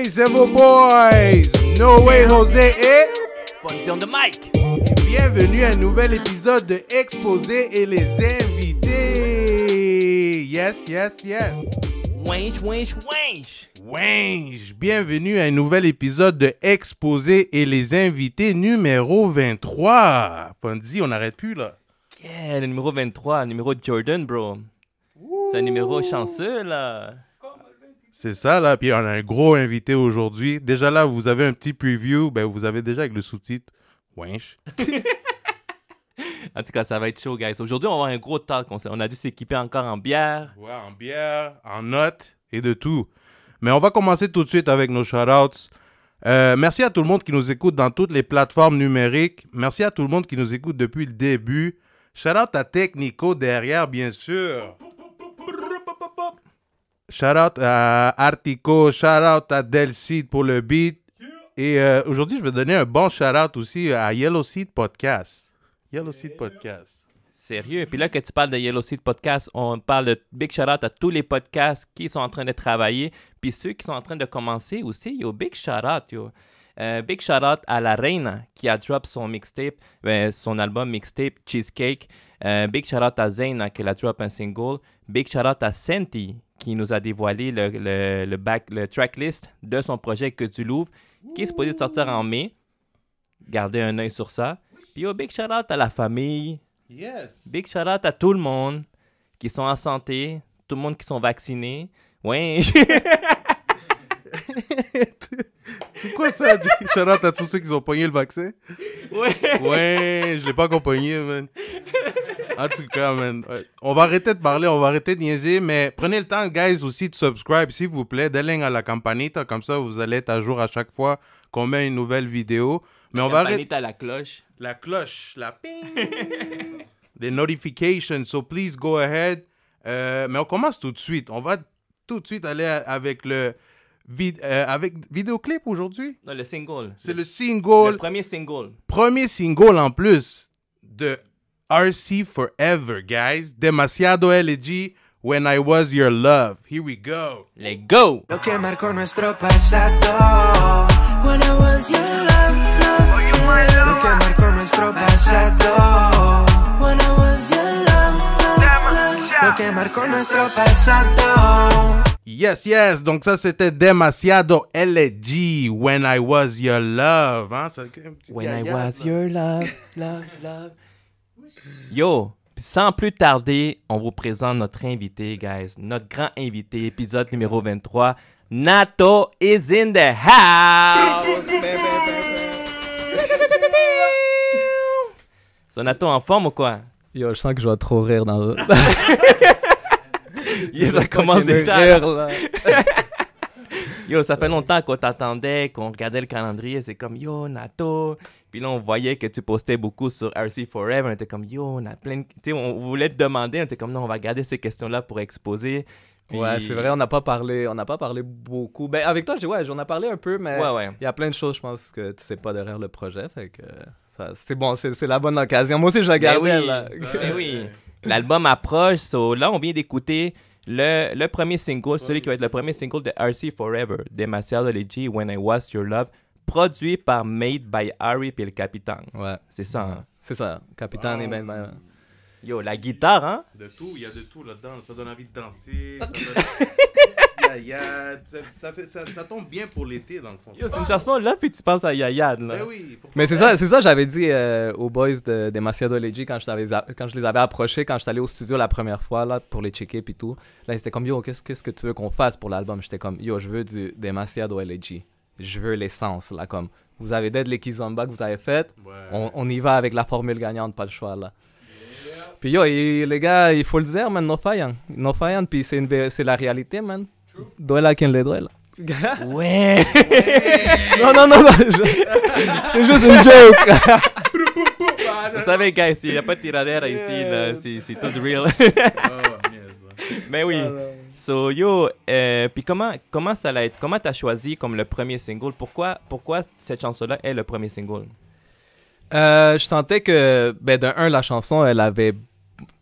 Oui, c'est vos boys, No Way José et Fonzie on the mic. bienvenue à un nouvel épisode de Exposé et les invités. Yes. Winch. Wesh, bienvenue à un nouvel épisode de Exposé et les invités numéro 23. Fonzie, on n'arrête plus là. Yeah, le numéro 23, le numéro de Jordan, bro. C'est un numéro chanceux, là. C'est ça là, puis on a un gros invité aujourd'hui. Déjà là, vous avez un petit preview, ben vous avez déjà avec le sous-titre. Wesh. En tout cas, ça va être chaud, guys. Aujourd'hui, on va avoir un gros talk. On a dû s'équiper encore en bière. Ouais, en bière, en notes et de tout. Mais on va commencer tout de suite avec nos shout-outs. Merci à tout le monde qui nous écoute dans toutes les plateformes numériques. Merci à tout le monde qui nous écoute depuis le début. Shout-out à Technico derrière, bien sûr. Shout-out à Artico. Shout-out à Delcide pour le beat. Et aujourd'hui, je vais donner un bon shout-out aussi à Yellow Seed Podcast. Yellow Seed Podcast. Sérieux. Puis là que tu parles de Yellow Seed Podcast, on parle de big shout-out à tous les podcasts qui sont en train de travailler. Puis ceux qui sont en train de commencer aussi, yo, big shout-out, yo. Big shout-out à La Reina qui a drop son mixtape, son album mixtape Cheesecake. Big shout-out à Zayna qui a drop un single. Big shout-out à Senti qui nous a dévoilé le tracklist de son projet Que tu l'ouvres, qui est supposé sortir en mai. Gardez un œil sur ça. Puis yo, big shout-out à la famille. Yes. Big shout-out à tout le monde qui sont en santé, tout le monde qui sont vaccinés. Ouais. C'est quoi ça? Shout-out à tous ceux qui ont pogné le vaccin? Ouais. Ouais, je l'ai pas accompagné, man. En tout cas, man, on va arrêter de parler, on va arrêter de niaiser, mais prenez le temps, guys, aussi de subscribe, s'il vous plaît. Dale à la campanita, comme ça, vous allez être à jour à chaque fois qu'on met une nouvelle vidéo. Mais on va arrêter... à la cloche. La cloche, la ping! Des notifications, so please go ahead. Mais on commence tout de suite. On va tout de suite aller avec le... avec vidéoclip aujourd'hui? Non, le single. C'est le single. Le premier single. Premier single en plus de RC Forever, guys. Demasiado LG, When I Was Your Love. Here we go. Let's go! Lo que marcó nuestro pasado. When I was your love, Lo que marcó nuestro pasado. When I was your love. Lo que marcó nuestro pasado. Yes. Donc ça, c'était Demasiado LG, When I Was Your Love. Hein? Ça, When I was your love. Yo, sans plus tarder, on vous présente notre invité, guys. Notre grand invité, épisode numéro 23. Nato is in the house! So, Nato en forme ou quoi? Yo, je sens que je vais trop rire dans... Ça commence déjà. Rire, là. Yo, ça fait longtemps qu'on t'attendait, qu'on regardait le calendrier. C'est comme, yo, Nato. Puis là, on voyait que tu postais beaucoup sur RC Forever. On était comme, yo, on a plein de... Tu sais, on voulait te demander. On était comme, non, on va garder ces questions-là pour exposer. Puis... Ouais, c'est vrai, on n'a pas parlé beaucoup. Ben, avec toi, j'en ai parlé un peu, mais ouais. Il y a plein de choses, je pense, que tu sais pas derrière le projet. Fait que c'est bon, c'est la bonne occasion. Moi aussi, je la gardais, là. Ben oui. L'album approche. So, là, on vient d'écouter le premier single, celui qui va être le premier single de RC Forever, Demasiado LG, When I Was Your Love, produit par Made by Harry et le Capitaine. Ouais. C'est ça, hein? C'est ça, Capitaine et Ben. Yo, la guitare, hein? De tout, il y a de tout là-dedans. Ça donne envie de danser. Ça tombe bien pour l'été, dans le fond. Yo, c'est une chanson là, puis tu penses à Yayad, là. Ben oui. Mais c'est ça, j'avais dit aux boys de Demasiado LG quand je les avais approchés, quand j'étais allé au studio la première fois, là, pour les checker et tout. Là, ils étaient comme, yo, qu'est-ce que tu veux qu'on fasse pour l'album? J'étais comme, yo, je veux du Demasiado LG. Je veux l'essence, là, comme, vous avez Deadly Kizomba que vous avez fait, Ouais. on y va avec la formule gagnante, pas le choix, là. Puis yo, les gars, il faut le dire, man, no fallan, puis c'est la réalité, man. Duela quien le duela. Ouais! Non, c'est juste une joke. Vous savez, guys, il n'y a pas de tiradera ici, là, c'est tout real. Mais oui. So, yo, puis comment ça allait être? Comment t'as choisi comme le premier single? Pourquoi cette chanson-là est le premier single? Je sentais que, la chanson, elle avait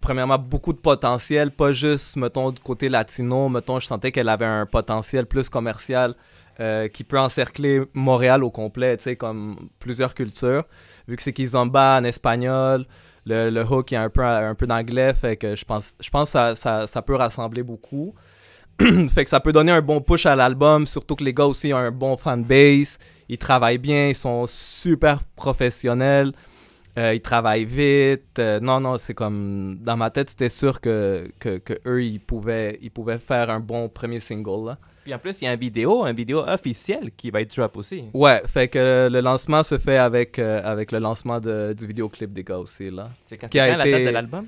premièrement beaucoup de potentiel, pas juste, mettons, du côté latino, mettons, je sentais qu'elle avait un potentiel plus commercial qui peut encercler Montréal au complet, tu sais, comme plusieurs cultures. Vu que c'est Kizomba en espagnol, le hook il y a un peu d'anglais, fait que je pense que ça peut rassembler beaucoup. Fait que ça peut donner un bon push à l'album, surtout que les gars aussi ont un bon fanbase, ils travaillent bien, ils sont super professionnels, ils travaillent vite. Non, c'est comme, dans ma tête, c'était sûr que eux, ils pouvaient faire un bon premier single, là. Puis en plus, il y a une vidéo officielle qui va être drop aussi. Ouais, fait que le lancement se fait avec le lancement du vidéoclip des gars aussi, là. C'est quand Qui a la date été- de l'album?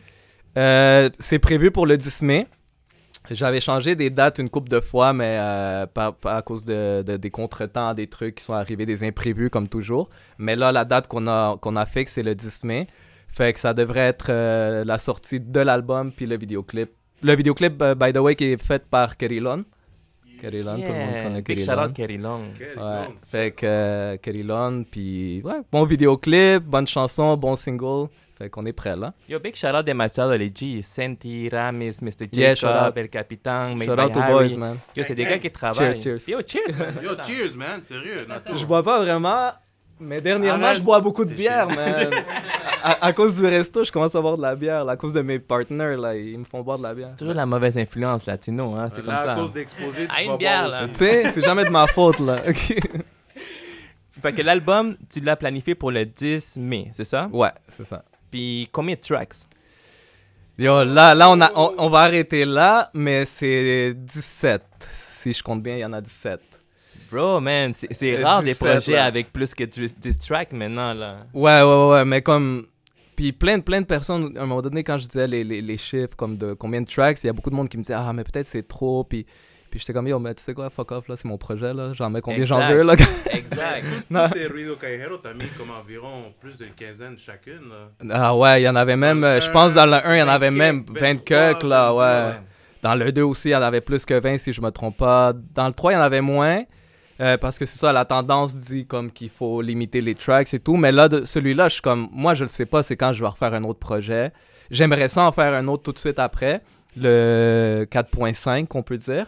C'est prévu pour le 10 mai. J'avais changé des dates une couple de fois, mais pas à cause des contretemps, des trucs qui sont arrivés, des imprévus comme toujours. Mais là, la date qu'on a fixe, c'est le 10 mai. Fait que ça devrait être la sortie de l'album puis le vidéoclip. Le vidéoclip, by the way, qui est fait par Kerry Lon. Kerry Lon, tout le monde connaît Big Kerry shout Lon. out Kerry Long. Ouais, fait que Kerry Lon, puis ouais, bon vidéoclip, bonne chanson, bon single. Fait qu'on est prêt là. Yo, big shout out Demasiado Legit, Senti, Ramis, Mr. Jacob, Yeah, shout out. El Capitan, Made Shout by out aux Harry. boys, man. Yo, c'est des gars qui travaillent. Cheers. Yo, cheers, man. Yo, cheers, man. Sérieux, Nato. Je bois pas vraiment, mais dernièrement, Arrête. je bois beaucoup de T'es bière, man. à cause du resto, je commence à boire de la bière. Là, à cause de mes partners, là, ils me font boire de la bière. Toujours la mauvaise influence latino, hein, c'est comme Là, ça. à cause d'exposer, tu Ah, une vas bière, boire là. aussi. Tu sais, c'est jamais de ma faute, là. Ok. Fait que l'album, tu l'as planifié pour le 10 mai, c'est ça? Ouais, c'est ça. Puis combien de tracks? Yo, là on va arrêter là, mais c'est 17. Si je compte bien, il y en a 17. Bro, man, c'est rare des 17, projets là. avec plus que 10 tracks maintenant, là. Ouais, mais comme... Puis plein de personnes, à un moment donné, quand je disais les chiffres, comme de combien de tracks, il y a beaucoup de monde qui me disait « Ah, mais peut-être c'est trop. » Puis j'étais comme « Yo, mais tu sais quoi, fuck off, là, c'est mon projet, là. J'en mets combien j'en Exact. veux, là. » Exact. Non. Tous tes Ruido Callejero, t'as mis comme environ plus d'une quinzaine chacune, là. Ah ouais, il y en avait même... je pense dans le 1, il y en avait même 20 cucks, là, ouais. Ouais. Dans le 2 aussi, il y en avait plus que 20, si je me trompe pas. Dans le 3, il y en avait moins. Parce que c'est ça, la tendance dit comme qu'il faut limiter les tracks et tout. Mais là, celui-là, je suis comme... Moi, je le sais pas, c'est quand je vais refaire un autre projet. J'aimerais ça en faire un autre tout de suite après. Le 4.5, qu'on peut dire.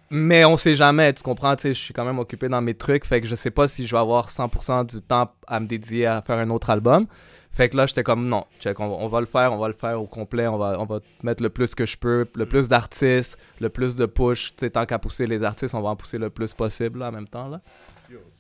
Mais on sait jamais, tu comprends? Tu sais, je suis quand même occupé dans mes trucs. Fait que je sais pas si je vais avoir 100% du temps à me dédier à faire un autre album. Fait que là, j'étais comme, non, check, on va le faire au complet. On va mettre le plus que je peux, le plus d'artistes, le plus de push. Tu sais, tant qu'à pousser les artistes, on va en pousser le plus possible là, en même temps, là.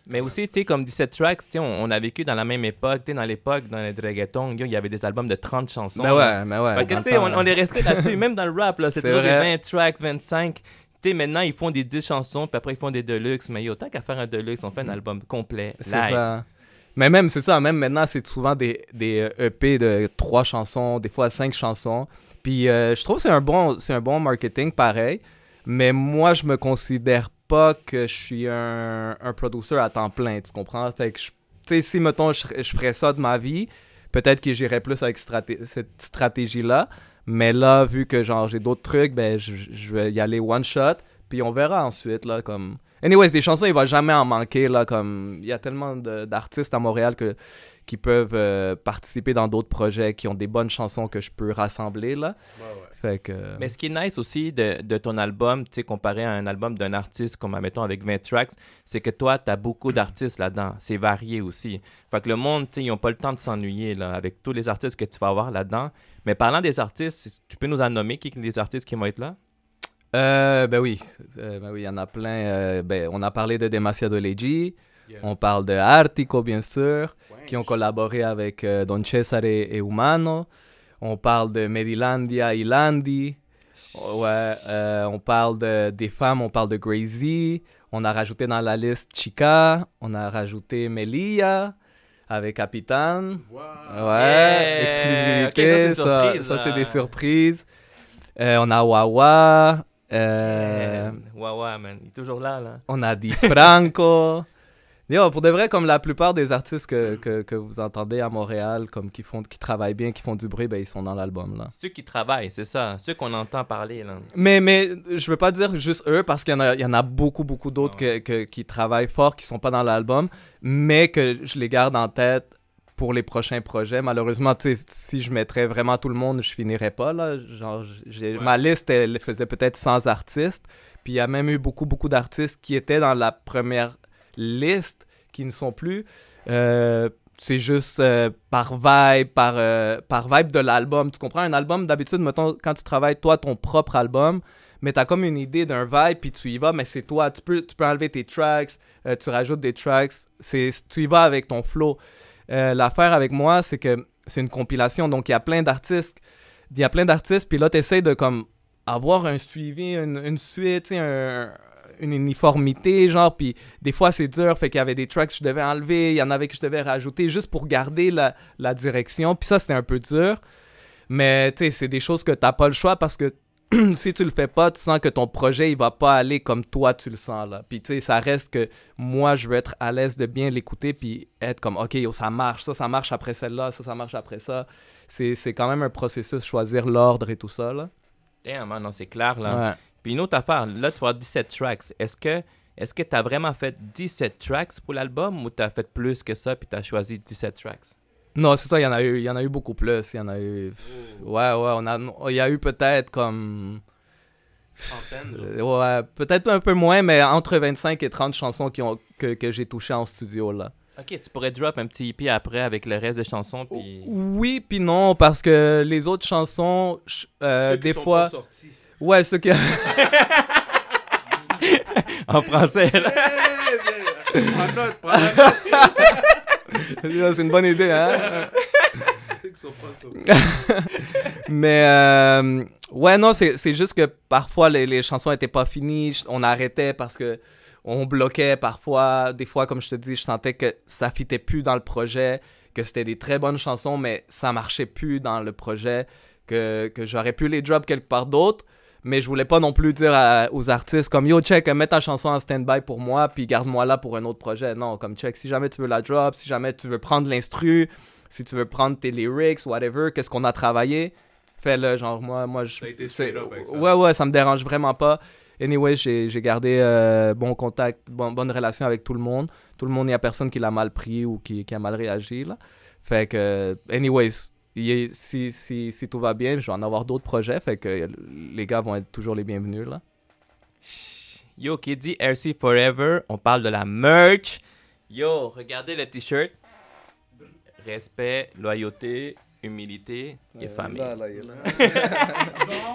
Mais aussi, tu sais, comme 17 tracks, tu sais, on a vécu dans la même époque, tu sais, dans l'époque, dans le reggaeton, yo, il y avait des albums de 30 chansons. Mais ouais. Fait que, dans tu le sais, temps, on est resté là-dessus. Même dans le rap, là, c'est C'est toujours des vrai. 20 tracks, 25. Tu sais, maintenant, ils font des 10 chansons, puis après, ils font des deluxe. Mais yo, tant qu'à faire un deluxe, on fait un album complet, C'est live. ça. Mais même, c'est ça, même maintenant, c'est souvent des EP de 3 chansons, des fois 5 chansons. Puis je trouve que c'est un bon marketing, pareil. Mais moi, je me considère pas que je suis un producer à temps plein, tu comprends? Fait que, tu sais, si, mettons, je ferais ça de ma vie, peut-être que j'irais plus avec cette stratégie-là. Mais là, vu que, genre, j'ai d'autres trucs, ben, je vais y aller one shot. Puis on verra ensuite, là, comme... Anyways, des chansons, il va jamais en manquer, là, comme... Il y a tellement d'artistes à Montréal qui peuvent participer dans d'autres projets, qui ont des bonnes chansons que je peux rassembler, là. Ouais. Fait que... Mais ce qui est nice aussi de ton album, tu sais, comparé à un album d'un artiste, comme, admettons, avec 20 tracks, c'est que toi, tu as beaucoup d'artistes là-dedans. C'est varié aussi. Fait que le monde, tu sais, ils n'ont pas le temps de s'ennuyer, là, avec tous les artistes que tu vas avoir là-dedans. Mais parlant des artistes, tu peux nous en nommer les artistes qui vont être là? Ben oui, il y en a plein. On a parlé de Demasiado Legit, Yeah. on parle de Artico, bien sûr, Ouais. qui ont collaboré avec Don Cesare et Humano. On parle de Medilandia, Ilandi. Ouais, on parle des femmes, on parle de Grazy. On a rajouté dans la liste Chica. On a rajouté Melia avec Capitan. Wow. Ouais, Yeah! exclusivité. Ok, ça, c'est une surprise, ça, c'est là. des surprises. On a Wawa. Ouais, man. Il est toujours là, là. On a Di Franco. Yo, pour de vrai, comme la plupart des artistes que vous entendez à Montréal, comme qui travaillent bien, qui font du bruit, ben ils sont dans l'album, là. Ceux qui travaillent, c'est ça. Ceux qu'on entend parler, là. Mais je veux pas dire juste eux, parce qu'il y en a beaucoup d'autres qui travaillent fort, qui sont pas dans l'album, mais que je les garde en tête pour les prochains projets. Malheureusement, tu sais, si je mettrais vraiment tout le monde, je finirais pas, là. Genre, ma liste, elle faisait peut-être 100 artistes. Puis il y a même eu beaucoup d'artistes qui étaient dans la première liste, qui ne sont plus. C'est juste par vibe de l'album. Tu comprends? Un album, d'habitude, mettons, quand tu travailles, toi, ton propre album, mais t'as comme une idée d'un vibe, puis tu y vas, mais c'est toi. Tu peux enlever tes tracks, tu rajoutes des tracks. Tu y vas avec ton flow. L'affaire avec moi, c'est que c'est une compilation, donc il y a plein d'artistes. Puis là, tu essaies de comme avoir un suivi, une suite, une uniformité, genre, puis des fois c'est dur, fait qu'il y avait des tracks que je devais enlever, il y en avait que je devais rajouter juste pour garder la direction, puis ça c'était un peu dur, mais tu sais, c'est des choses que t'as pas le choix parce que si tu le fais pas, tu sens que ton projet il va pas aller comme toi tu le sens là, puis tu sais, ça reste que moi je veux être à l'aise de bien l'écouter puis être comme ok, yo, ça marche après celle-là, ça marche après ça, c'est quand même un processus, choisir l'ordre et tout ça là. Damn, man, non, c'est clair, là. Ouais. Puis une autre affaire, là, tu as 17 tracks. Est-ce que tu as vraiment fait 17 tracks pour l'album ou tu as fait plus que ça puis tu as choisi 17 tracks? Non, c'est ça, il y en a eu beaucoup plus. Il y en a eu... Ouais, il y a eu peut-être comme... ouais, peut-être un peu moins, mais entre 25 et 30 chansons que j'ai touchées en studio, là. Ok, tu pourrais drop un petit EP après avec le reste des chansons, puis... Oui, puis non, parce que les autres chansons, des fois... Ouais, ceux qui... en français, là. Prends la note. C'est une bonne idée, hein? Mais, ouais, non, c'est juste que parfois, les chansons n'étaient pas finies, on arrêtait parce que on bloquait parfois. Des fois, comme je te dis, je sentais que ça fitait plus dans le projet, que c'était des très bonnes chansons, mais ça marchait plus dans le projet, que j'aurais pu les drop quelque part d'autre. Mais je voulais pas non plus dire aux artistes comme « Yo, check, mets ta chanson en stand-by pour moi, puis garde-moi là pour un autre projet. » Non, comme check, si jamais tu veux la drop, si jamais tu veux prendre l'instru, si tu veux prendre tes lyrics, whatever, qu'est-ce qu'on a travaillé, fais-le. Genre, moi je... T'as été straight up avec ça. Ouais, ça me dérange vraiment pas. Anyway, j'ai gardé bon contact, bonne relation avec tout le monde. Tout le monde, il n'y a personne qui l'a mal pris ou qui a mal réagi, là. Fait que, anyways... Si tout va bien, je vais en avoir d'autres projets, fait que les gars vont être toujours les bienvenus, là. Yo, qui dit RC Forever, on parle de la merch. Yo, regardez le t-shirt. Respect, loyauté, humilité et famille.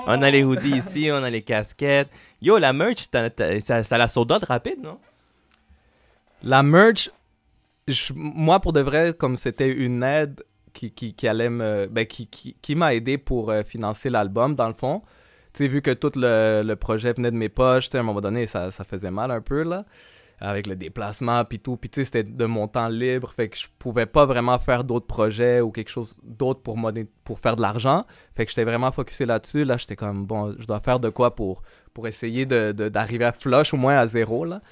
On a les hoodies ici, on a les casquettes. Yo, la merch, ça la sold out rapide, non? La merch, moi, pour de vrai, comme c'était une aide qui allait me... Ben, qui m'a aidé pour financer l'album, dans le fond. Tu sais, vu que tout le projet venait de mes poches, tu sais, à un moment donné, ça faisait mal un peu, là. Avec le déplacement, puis tout. Puis tu sais, c'était de mon temps libre, fait que je pouvais pas vraiment faire d'autres projets ou quelque chose d'autre pour faire de l'argent. Fait que j'étais vraiment focusé là-dessus. Là, j'étais comme, bon, je dois faire de quoi pour essayer d'arriver à flush, au moins à zéro, là.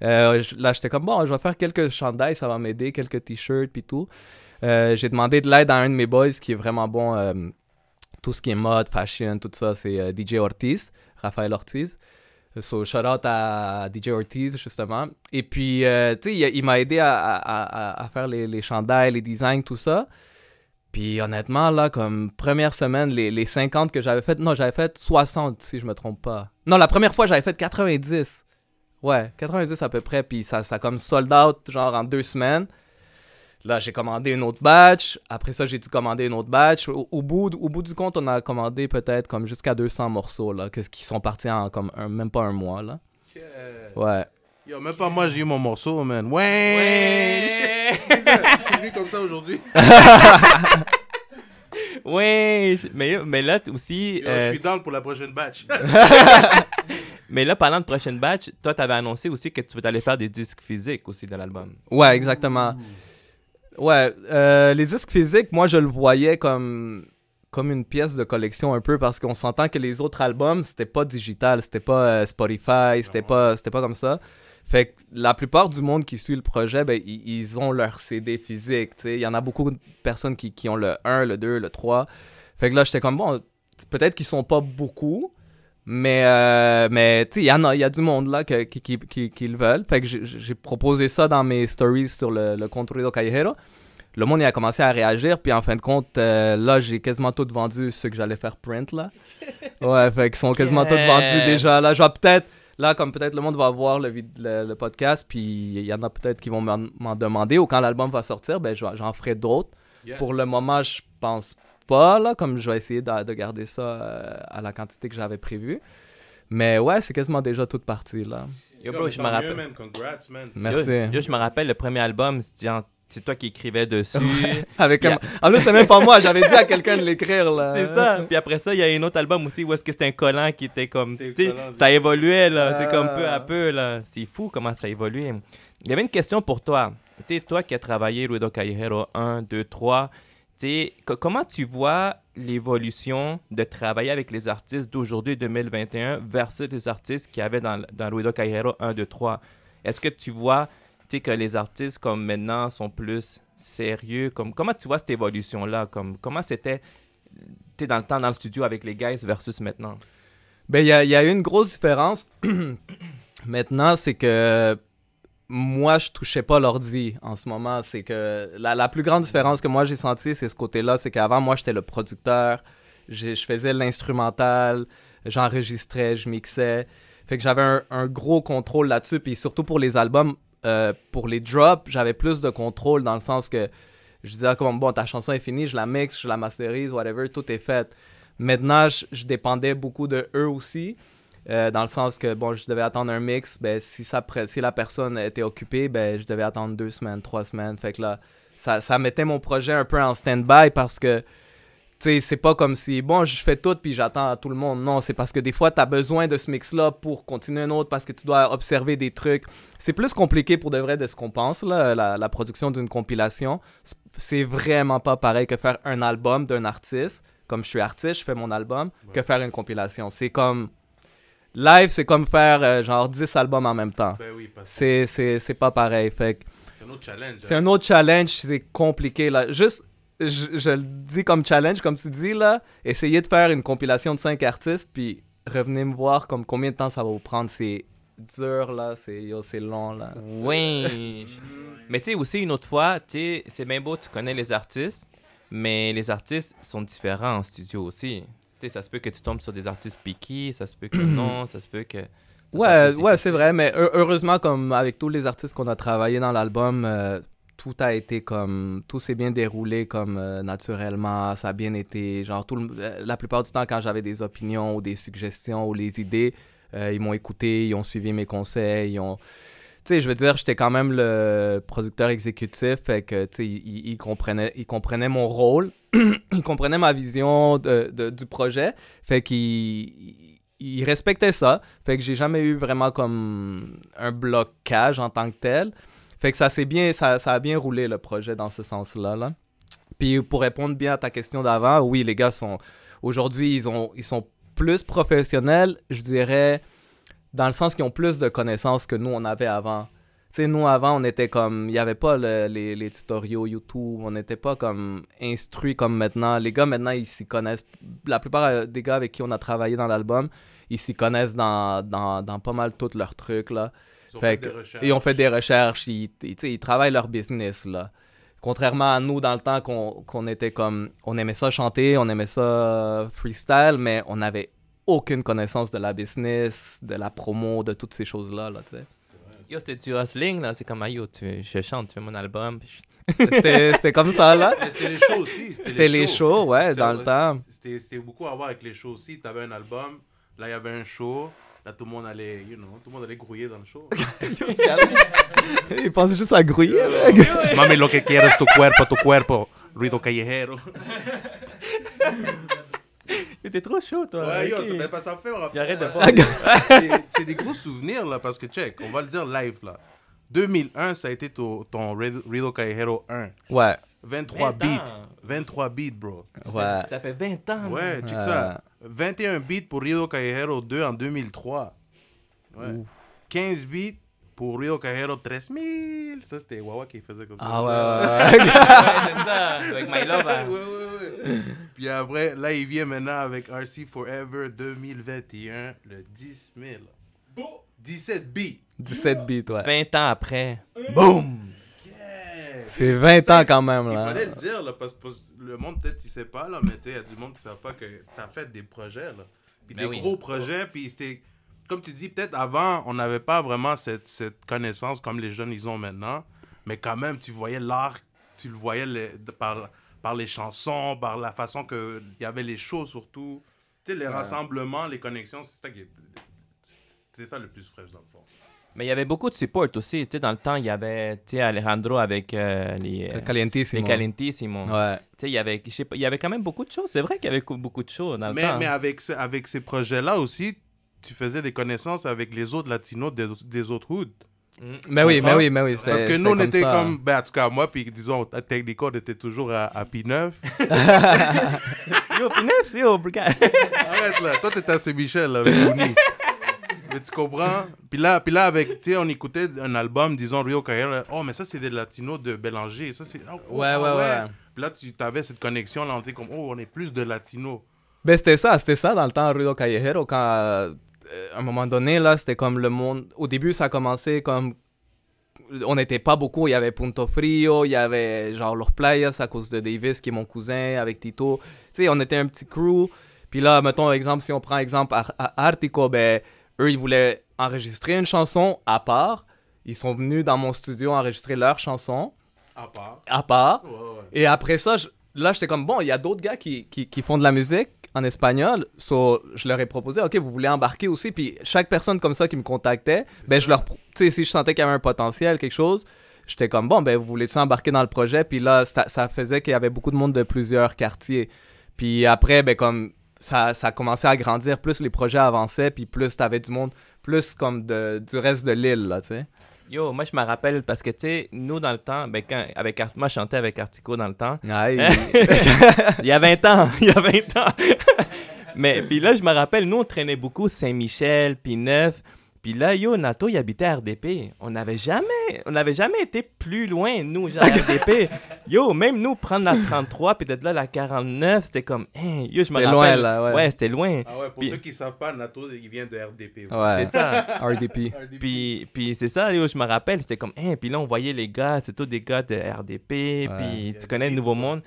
Là, j'étais comme, bon, je vais faire quelques chandails, ça va m'aider, quelques t-shirts, puis tout. J'ai demandé de l'aide à un de mes boys qui est vraiment bon, tout ce qui est mode, fashion, tout ça, c'est DJ Ortiz, Raphaël Ortiz. So, shout out à DJ Ortiz, justement. Et puis, tu sais, il m'a aidé à faire les chandails, les designs, tout ça. Puis, honnêtement, là, comme première semaine, les 50 que j'avais fait, non, j'avais fait 60, si je me trompe pas. Non, la première fois, j'avais fait 90. Ouais, 90 à peu près, puis ça comme sold out, genre en 2 semaines. Là, j'ai commandé une autre batch. Après ça, j'ai dû commander une autre batch. Au bout du compte, on a commandé peut-être comme jusqu'à 200 morceaux, là, qui sont partis en comme même pas un mois, là. Ouais. Yo, même pas moi, j'ai eu mon morceau, man. Ouais! Je suis venu comme ça aujourd'hui. Ouais! Mais là, aussi... Yo, je suis down pour la prochaine batch. Mais là, parlant de prochaine batch, toi, t'avais annoncé aussi que tu veux aller faire des disques physiques aussi de l'album. Ouais, exactement. Ouais, les disques physiques, moi, je le voyais comme une pièce de collection un peu parce qu'on s'entend que les autres albums, c'était pas digital, c'était pas Spotify, c'était pas comme ça. Fait que la plupart du monde qui suit le projet, ben, ils ont leur CD physique, tu sais. Il y en a beaucoup de personnes qui ont le 1, le 2, le 3. Fait que là, j'étais comme, bon, peut-être qu'ils sont pas beaucoup, mais tu sais, il y a du monde là qui le veulent. Fait que j'ai proposé ça dans mes stories sur le Construido Callejero. le monde il a commencé à réagir, puis en fin de compte, là, j'ai quasiment tout vendu ceux que j'allais faire print, là. Ouais, fait qu'ils sont quasiment tous vendus déjà. Là, genre peut-être, là, comme peut-être le monde va voir le podcast, puis il y en a peut-être qui vont m'en demander, ou quand l'album va sortir, ben j'en ferai d'autres. Yes. Pour le moment, je pense pas, là, comme je vais essayer de garder ça à la quantité que j'avais prévue. Mais ouais, c'est quasiment déjà toute partie, là. Yo, bro, je me rappelle. Man. Congrats, man. Merci. Yo, je me rappelle, le premier album, c'est toi qui écrivais dessus. Avec Yeah. En plus, c'est même pas moi, j'avais dit à quelqu'un de l'écrire, là. C'est ça. Puis après ça, il y a un autre album aussi où est-ce que c'était un collant qui était comme... C'était Tu sais, collant, ça évoluait, là. C'est comme Ah. peu à peu, là. C'est fou comment ça évolue. Il y avait une question pour toi. Tu sais, toi qui as travaillé Ruido Callejero 1, 2, 3, tu sais, comment tu vois l'évolution de travailler avec les artistes d'aujourd'hui, 2021, versus les artistes qu'il y avait dans Ruido Callejero 1, 2, 3? Est-ce que tu vois, tu sais, que les artistes comme maintenant sont plus sérieux? Comment tu vois cette évolution-là? Comment c'était, tu sais, dans le temps dans le studio avec les guys versus maintenant? Ben, il y a eu une grosse différence. Maintenant, c'est que moi, je touchais pas l'ordi en ce moment. C'est que la plus grande différence que moi j'ai sentie, c'est ce côté-là. C'est qu'avant, moi, j'étais le producteur. Je faisais l'instrumental, j'enregistrais, je mixais. Fait que j'avais un gros contrôle là-dessus. Puis surtout pour les albums, pour les drops, j'avais plus de contrôle dans le sens que je disais, ah, comme bon, ta chanson est finie, je la mixe, je la masterise, whatever, tout est fait. Maintenant, je dépendais beaucoup de eux aussi. Dans le sens que, bon, je devais attendre un mix, ben, si la personne était occupée, ben, je devais attendre 2 semaines, 3 semaines. Fait que là, ça mettait mon projet un peu en stand-by parce que, tu sais, c'est pas comme si, bon, je fais tout puis j'attends à tout le monde. Non, c'est parce que des fois, t'as besoin de ce mix-là pour continuer un autre parce que tu dois observer des trucs. C'est plus compliqué pour de vrai de ce qu'on pense, là, la production d'une compilation. C'est vraiment pas pareil que faire un album d'un artiste. Comme je suis artiste, je fais mon album, que faire une compilation. C'est comme... Live, c'est comme faire genre 10 albums en même temps. Ben oui, parce que C'est pas pareil. Fait que c'est un autre challenge. c'est un autre challenge, c'est compliqué là. Juste, je le dis comme challenge, comme tu dis là, essayez de faire une compilation de 5 artistes, puis revenez me voir comme combien de temps ça va vous prendre. C'est dur là, c'est long là. Oui. Mais tu sais, aussi, une autre fois, tu sais, c'est bien beau, tu connais les artistes, mais les artistes sont différents en studio aussi. Tu sais, ça se peut que tu tombes sur des artistes piqués, ça se peut que non, ça se peut que... Ouais, c'est vrai, mais heureusement, comme avec tous les artistes qu'on a travaillé dans l'album, tout a été comme... Tout s'est bien déroulé comme naturellement, ça a bien été... Genre, la plupart du temps, quand j'avais des opinions ou des suggestions ou les idées, ils m'ont écouté, ils ont suivi mes conseils, ils ont... Tu sais, je veux dire, j'étais quand même le producteur exécutif, fait que, tu sais, il comprenait mon rôle, il comprenait ma vision du projet, fait qu'il respectait ça, fait que j'ai jamais eu vraiment comme un blocage en tant que tel, fait que ça a bien roulé le projet dans ce sens-là, là. Puis pour répondre bien à ta question d'avant, oui, les gars aujourd'hui, ils sont plus professionnels, je dirais... Dans le sens qu'ils ont plus de connaissances que nous, on avait avant. Tu sais, nous, avant, on était comme... Il n'y avait pas les tutoriaux YouTube. On n'était pas comme instruits comme maintenant. Les gars, maintenant, ils s'y connaissent. La plupart des gars avec qui on a travaillé dans l'album, ils s'y connaissent dans pas mal tous leurs trucs, là. Ils ont fait des recherches. Ils travaillent leur business, là. Contrairement à nous, dans le temps qu'on était comme... On aimait ça chanter, on aimait ça freestyle, mais on avait aucune connaissance de la business, de la promo, de toutes ces choses-là, là, tu sais. Yo, c'était du hustling, là. C'est comme, ah, yo, je chante, tu fais mon album. C'était comme ça, là. Mais c'était les shows aussi. C'était les shows, ouais, dans le temps. C'était beaucoup à voir avec les shows aussi. Tu avais un album, là, il y avait un show. Là, tout le monde allait, tout le monde allait grouiller dans le show. Il pense juste à grouiller. Mami, lo que quieres, tu cuerpo, Ruido Callejero. T'es trop chaud, toi. Ouais, yo, ok. ça fait... Arrête de C'est des gros souvenirs, là, parce que, check, on va le dire live, là. 2001, ça a été ton Ruido Callejero 1. Ouais. 23 20 beats. ans. 23 beats, bro. Ouais. Ça fait 20 ans. Ouais, check ça. 21 beats pour Ruido Callejero 2 en 2003. Ouais. 15 beats pour Ruido Callejero 3000. Ça, c'était Wawa qui faisait comme ça. Ah Ouais, ouais. c'est ça. Avec My Love. hein. Ouais. Puis après, là, il vient maintenant avec RC Forever 2021, le 10 000. 17 beats. 17 beats, ouais. 20 ans après. Boom! Yeah! C'est 20 ans quand même, Il là. fallait le dire, là, parce que le monde, peut-être, il sait pas, là, mais il y a du monde qui ne sait pas que tu as fait des projets, là. Puis Ben des gros projets, puis c'était... Comme tu dis, peut-être avant, on n'avait pas vraiment cette connaissance comme les jeunes, ils ont maintenant. Mais quand même, tu voyais l'art, tu le voyais par les chansons, par la façon qu'il y avait les shows, surtout. Tu sais, les rassemblements, les connexions, c'est ça le plus fraîche, dans le fond. Mais il y avait beaucoup de support aussi. Tu sais, dans le temps, il y avait Alejandro avec les Calientissimo. les Calientissimo. Ouais. Tu sais, il y avait quand même beaucoup de choses. C'est vrai qu'il y avait beaucoup de choses dans le temps. Mais avec ces projets-là aussi, tu faisais des connaissances avec les autres latinos des autres hoods. Mais oui. Parce que nous, on était comme... Ben, en tout cas, moi, puis disons, à Technico, on était toujours à P9. Yo, Pinès, yo, brigade. Arrête, là. Toi, t'étais à Saint-Michel, là, avec Mouni. Mais tu comprends? Puis là, avec, tu sais, on écoutait un album, disons, Rio Caillero. Oh, mais ça, c'est des latinos de Bélanger. Ça, c'est... Oh, Ouais. Puis là, tu avais cette connexion, là, on était comme, oh, on est plus de latinos. Ben, c'était ça dans le temps, Ruido Callejero, quand, à un moment donné, là, c'était comme le monde... Au début, ça a commencé comme... On n'était pas beaucoup, il y avait Punto Frio, il y avait genre Los Playas à cause de Davis, qui est mon cousin, avec Tito. Tu sais, on était un petit crew. Puis là, mettons, exemple, si on prend exemple Artico, ben, eux, ils voulaient enregistrer une chanson à part. Ils sont venus dans mon studio enregistrer leur chanson. À part. Ouais. Et après ça, là, j'étais comme, bon, il y a d'autres gars qui font de la musique en espagnol. So, je leur ai proposé, OK, vous voulez embarquer aussi? Puis chaque personne comme ça qui me contactait, ben, je leur... Tu sais, si je sentais qu'il y avait un potentiel, quelque chose, j'étais comme, bon, ben, vous voulez-tu embarquer dans le projet? Puis là, ça faisait qu'il y avait beaucoup de monde de plusieurs quartiers. Puis après, ben, comme... Ça a commencé à grandir, plus les projets avançaient, puis plus t'avais du monde, plus comme du reste de l'île, là, tu sais. Yo, moi, je me rappelle parce que, tu sais, nous, dans le temps, ben, moi, je chantais avec Artico dans le temps. Aïe. Il y a 20 ans. Mais, puis là, je me rappelle, nous, on traînait beaucoup Saint-Michel, puis Neuf. Puis là, yo, Nato, il habitait à RDP. On n'avait jamais été plus loin, nous, genre RDP. Yo, même nous, prendre la 33 puis d'être là, la 49, c'était comme, hein, yo, je me rappelle. Loin, là, ouais. C'était loin. Ah ouais, pour Puis- ceux qui ne savent pas, Nato, il vient de RDP. Ouais. C'est ça. RDP. Puis c'est ça, yo, je me rappelle, c'était comme, hein, puis là, on voyait les gars, c'est tous des gars de RDP, puis tu connais le Nouveau Monde.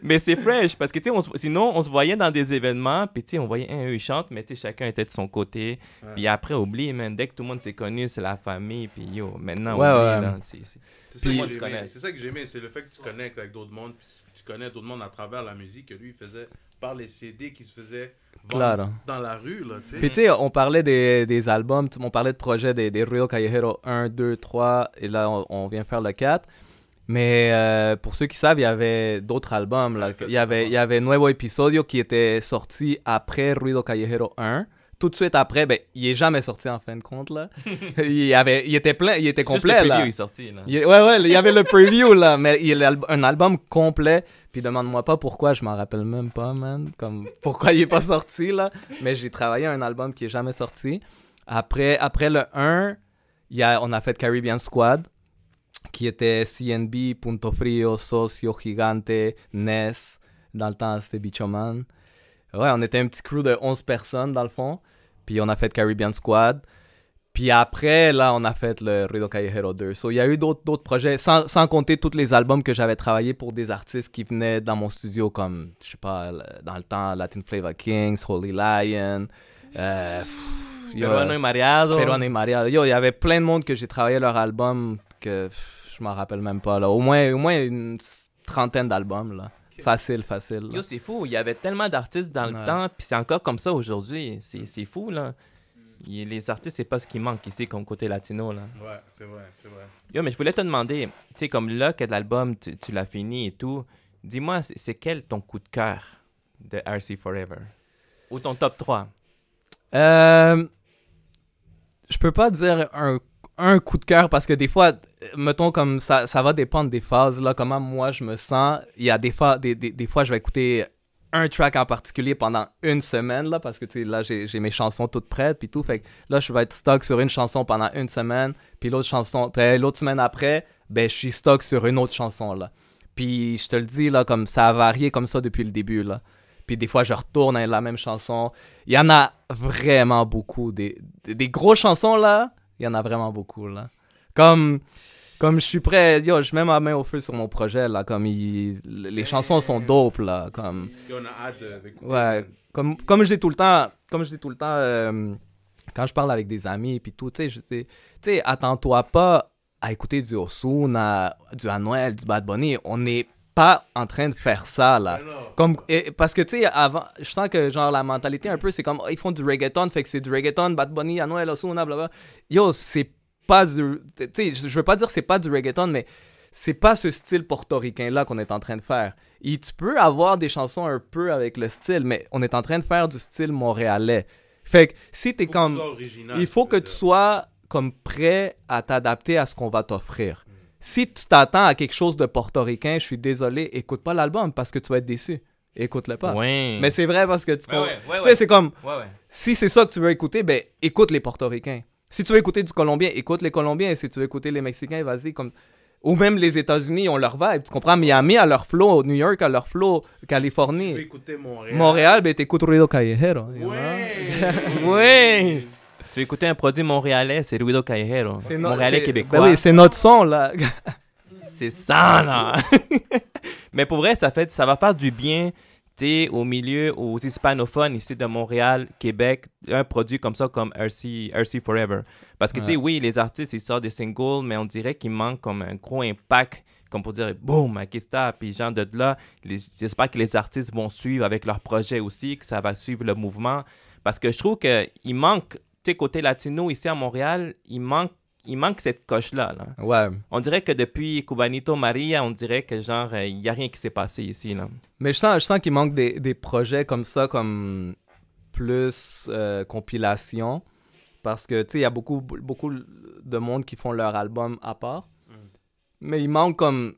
Mais c'est fresh, parce que, tu sais, sinon, on se voyait dans des événements, puis, tu sais, on voyait, eux, ils chantent, mais, tu sais, chacun était de son côté. Ouais. Puis après, oublie, man, dès que tout le monde s'est connu, c'est la famille, puis yo, maintenant, Ouais, oublie, ouais. là, C'est ça, Puis- que tu j'aimais. connais. C'est ça que j'aimais, c'est le fait que tu connectes avec d'autres mondes, puis tu connais d'autres mondes à travers la musique que lui il faisait par les CD qui se faisaient vendre Claro. dans la rue, là, tu sais. Puis tu sais, on parlait des albums, on parlait de projets des Ruido Callejero 1, 2, 3, et là, on vient faire le 4. Mais pour ceux qui savent, il y avait d'autres albums. Là. Ouais, Il y avait Nuevo Episodio qui était sorti après Ruido Callejero 1. Tout de suite après, ben, il est jamais sorti en fin de compte, là. il était plein, il était Juste complet, le là. preview est sorti, là. Ouais, il y avait le preview, là, mais il y a un album complet. Puis demande-moi pas pourquoi, je m'en rappelle même pas, man. Comme, pourquoi il est pas sorti, là. Mais j'ai travaillé un album qui est jamais sorti. Après le 1, on a fait Caribbean Squad, qui était CNB, Punto Frio, Socio, Gigante, Ness. Dans le temps, c'était Bichoman. Ouais, on était un petit crew de 11 personnes, dans le fond. Puis on a fait Caribbean Squad. Puis après, là, on a fait le Ruido Callejero 2. So, il y a eu d'autres projets, sans compter tous les albums que j'avais travaillé pour des artistes qui venaient dans mon studio, comme, je sais pas, dans le temps, Latin Flavor Kings, Holy Lion, Peruano y Mareado. Peruano y Mareado. Yo, il y avait plein de monde que j'ai travaillé leur album que je m'en rappelle même pas, là. Au moins une trentaine d'albums, là. Facile, là. Yo, c'est fou. Il y avait tellement d'artistes dans le Ouais. temps, puis c'est encore comme ça aujourd'hui. C'est fou, là. Les artistes, c'est pas ce qui manque ici comme côté latino, là. Ouais, c'est vrai. Yo, mais je voulais te demander, tu sais, comme là que l'album, tu l'as fini et tout, dis-moi, c'est quel ton coup de cœur de RC Forever? Ou ton top 3? Je peux pas dire un coup de cœur parce que des fois, mettons comme ça va dépendre des phases, là, comment moi je me sens. Il y a des fois, je vais écouter un track en particulier pendant une semaine, là, parce que tu sais, là, j'ai mes chansons toutes prêtes, puis tout. Fait que là, je vais être stock sur une chanson pendant une semaine, puis l'autre semaine après, ben, je suis stock sur une autre chanson, là. Puis je te le dis, là, comme ça a varié comme ça depuis le début, là. Puis des fois, je retourne à la même chanson. Il y en a vraiment beaucoup. Des grosses chansons, là, il y en a vraiment beaucoup, là. Comme je suis prêt, yo, je mets ma main au feu sur mon projet, là, comme les chansons sont dope, là, comme... Et on a hâte d'écouter. Ouais, comme je dis tout le temps, quand je parle avec des amis, puis tout, tu sais, attends-toi pas à écouter du Ozuna, du Anuel, du Bad Bunny, on n'est pas en train de faire ça, là. Parce que, tu sais, avant, je sens que, genre, la mentalité un peu, c'est comme, oh, ils font du reggaeton, fait que c'est du reggaeton, Bad Bunny, Anuel, Ozuna, blablabla. Yo, c'est pas du... Tu sais, je veux pas dire que c'est pas du reggaeton, mais c'est pas ce style portoricain-là qu'on est en train de faire. Et tu peux avoir des chansons un peu avec le style, mais on est en train de faire du style montréalais. Fait que, si t'es comme... Il faut que tu sois comme prêt à t'adapter à ce qu'on va t'offrir. Si tu t'attends à quelque chose de portoricain, je suis désolé, écoute pas l'album parce que tu vas être déçu. Écoute-le pas. Ouais. Mais c'est vrai parce que tu Ouais. Tu sais, c'est comme, Ouais. si c'est ça que tu veux écouter, ben écoute les portoricains. Si tu veux écouter du colombien, écoute les colombiens. Et si tu veux écouter les mexicains, vas-y. Comme... Ou même les États-Unis, ils ont leur vibe. Tu comprends? Miami a leur flow, New York a leur flow, Californie. Si tu veux écouter Montréal, ben t'écoutes Ruido Callejero. Ouais. Tu veux écouter un produit montréalais, c'est Ruido Callejero. Montréalais québécois. Ben oui, c'est notre son, là. C'est ça, là. Mais pour vrai, ça va faire du bien, tu sais, au milieu, aux hispanophones ici de Montréal, Québec, un produit comme ça, comme RC Forever. Parce que, tu sais, oui, les artistes, ils sortent des singles, mais on dirait qu'il manque comme un gros impact, comme pour dire, boum, aquí está, puis genre de là, j'espère que les artistes vont suivre avec leur projet aussi, que ça va suivre le mouvement. Parce que je trouve qu'il manque, tu sais, côté latino, ici à Montréal, il manque cette coche-là. Là. Ouais. On dirait que depuis Cubanito Maria, on dirait que genre, il n'y a rien qui s'est passé ici. Là. Mais je sens qu'il manque des projets comme ça, comme plus compilation. Parce que, tu sais, il y a beaucoup de monde qui font leur album à part. Mais il manque comme...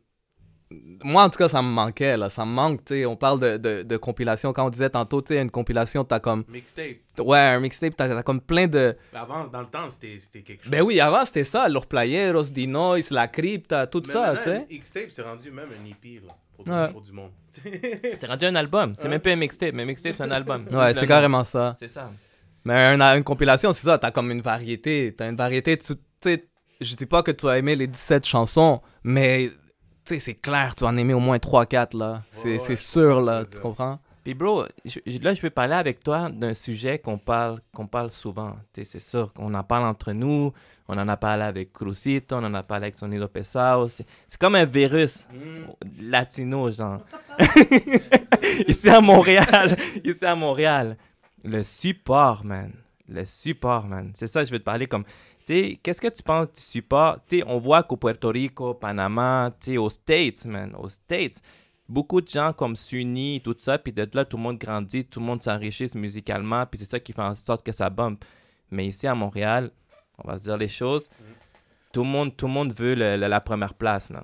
Moi, en tout cas, ça me manquait, là. Ça me manque, tu sais. On parle de compilation. Quand on disait tantôt, tu sais, une compilation, t'as comme... Mixtape. Ouais, un mixtape, t'as comme plein de... Avant, dans le temps, c'était quelque chose. Ben oui, avant, c'était ça. Los Playeros, Dinois, La Crypta, tout Mais ça, tu sais. Mixtape, c'est rendu même un EP, là, pour du monde. C'est rendu un album. C'est même pas un mixtape, mais un mixtape, c'est un album. Ouais, c'est carrément ça. C'est ça. Mais une compilation, c'est ça. T'as comme une variété. T'as une variété, tu sais... Je dis pas que tu as aimé les 17 chansons, mais... Tu sais, c'est clair, tu vas en aimer au moins 3-4, là. C'est sûr, là, tu comprends? Puis, bro, là, je veux parler avec toi d'un sujet qu'on parle souvent. Tu sais, c'est sûr qu'on en parle entre nous. On en a parlé avec Crucito, on en a parlé avec Sonido Pesado. C'est comme un virus latino, genre. Ici à Montréal. Le support, man. C'est ça, je veux te parler comme... Tu sais, qu'est-ce que tu penses du support? Tu sais, on voit qu'au Puerto Rico, Panama, tu sais, aux States, beaucoup de gens comme s'unissent, tout ça, puis de là, tout le monde grandit, tout le monde s'enrichit musicalement, puis c'est ça qui fait en sorte que ça bump. Mais ici, à Montréal, on va se dire les choses, tout le monde veut la première place, là.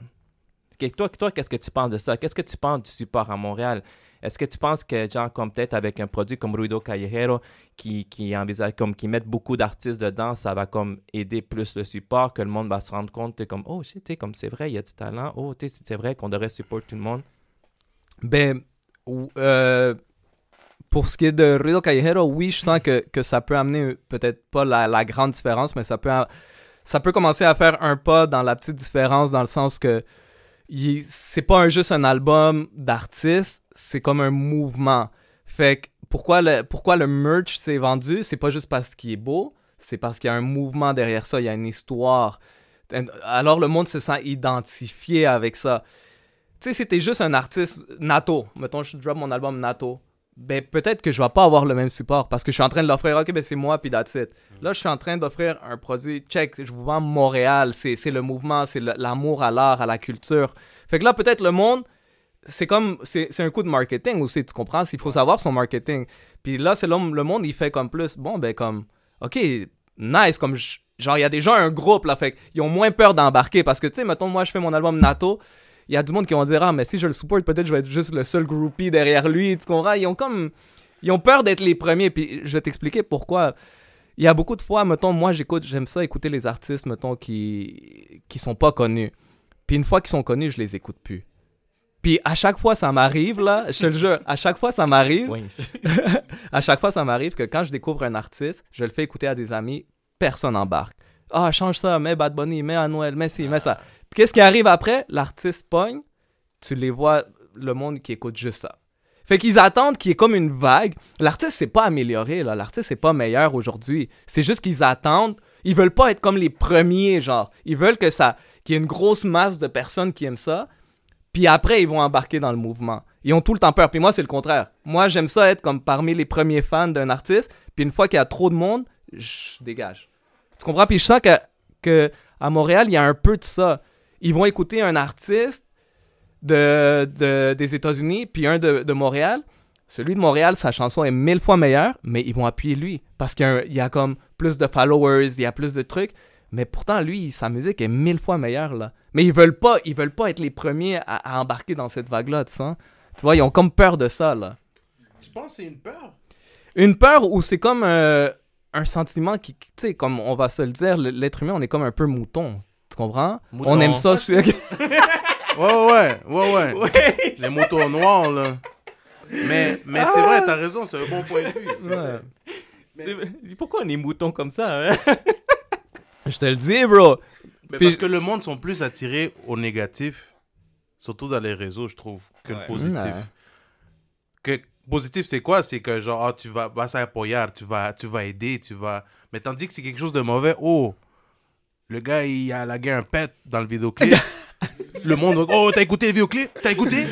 Toi, qu'est-ce que tu penses de ça? Qu'est-ce que tu penses du support à Montréal? Est-ce que tu penses que, genre, comme peut-être avec un produit comme Ruido Callejero, qui envisage, comme, qui met beaucoup d'artistes dedans, ça va comme aider plus le support, que le monde va se rendre compte, t'es comme, oh, shit, comme c'est vrai, il y a du talent, oh, c'est vrai qu'on devrait supporter tout le monde? Ben, pour ce qui est de Ruido Callejero, oui, je sens que ça peut amener peut-être pas la grande différence, mais ça peut commencer à faire un pas dans la petite différence, dans le sens que c'est pas juste un album d'artistes, c'est comme un mouvement. Fait que pourquoi le merch s'est vendu, c'est pas juste parce qu'il est beau, c'est parce qu'il y a un mouvement derrière ça, il y a une histoire. Alors le monde se sent identifié avec ça. Tu sais, si t'es juste un artiste Nato, mettons je drop mon album Nato, ben peut-être que je vais pas avoir le même support parce que je suis en train de l'offrir, ok, ben c'est moi puis that's it. Là, je suis en train d'offrir un produit, check, je vous vends Montréal, c'est le mouvement, c'est l'amour à l'art, à la culture. Fait que là, peut-être le monde, c'est un coup de marketing aussi, tu comprends? Il faut savoir son marketing. Puis là, c'est le monde, il fait comme plus, bon, ben comme, ok, nice, comme, genre, il y a déjà un groupe, là, fait qu'ils ont moins peur d'embarquer parce que, tu sais, mettons, moi, je fais mon album Nato, il y a du monde qui vont dire, ah, mais si je le supporte, peut-être je vais être juste le seul groupie derrière lui, tu comprends? Ils ont peur d'être les premiers, puis je vais t'expliquer pourquoi. Il y a beaucoup de fois, mettons, moi, j'aime ça écouter les artistes, mettons, qui sont pas connus. Puis une fois qu'ils sont connus, je les écoute plus. Puis à chaque fois, ça m'arrive, là, je te le jure, à chaque fois, ça m'arrive. Oui. À chaque fois, ça m'arrive que quand je découvre un artiste, je le fais écouter à des amis, personne n'embarque. Ah, change ça, mets Bad Bunny, mets Anuel, mets ci, mets ça. Puis qu'est-ce qui arrive après? L'artiste pogne, tu les vois, le monde qui écoute juste ça. Fait qu'ils attendent qu'il y ait comme une vague. L'artiste s'est pas amélioré, là. L'artiste c'est pas meilleur aujourd'hui. C'est juste qu'ils attendent. Ils veulent pas être comme les premiers, genre. Ils veulent qu'il y ait une grosse masse de personnes qui aiment ça. Puis après, ils vont embarquer dans le mouvement. Ils ont tout le temps peur. Puis moi, c'est le contraire. Moi, j'aime ça être comme parmi les premiers fans d'un artiste. Puis une fois qu'il y a trop de monde, je dégage. Tu comprends? Puis je sens que à Montréal, il y a un peu de ça. Ils vont écouter un artiste des États-Unis, puis un de Montréal. Celui de Montréal, sa chanson est 1000 fois meilleure, mais ils vont appuyer lui. Parce qu'il y a comme plus de followers, il y a plus de trucs. Mais pourtant, lui, sa musique est 1000 fois meilleure, là. Mais ils veulent pas être les premiers à embarquer dans cette vague-là, tu sens? Tu vois, ils ont comme peur de ça, là. Tu penses que c'est une peur? Une peur où c'est comme un sentiment qui, tu sais, comme on va se le dire, l'être humain, on est comme un peu mouton. Tu comprends? Mouton. On aime ça. Ouais. Les motos noirs, là. Mais c'est vrai, t'as raison, c'est un bon point de vue. Pourquoi on est moutons comme ça, hein? Je te le dis, bro. Mais Puis- parce que le monde sont plus attirés au négatif, surtout dans les réseaux, je trouve, que le positif. Ouais. Que positif, c'est quoi? C'est que genre, tu vas à apoyar, tu vas aider, Mais tandis que c'est quelque chose de mauvais, le gars, il a lagué un pet dans le vidéoclip. Le monde, t'as écouté le vidéoclip? T'as écouté?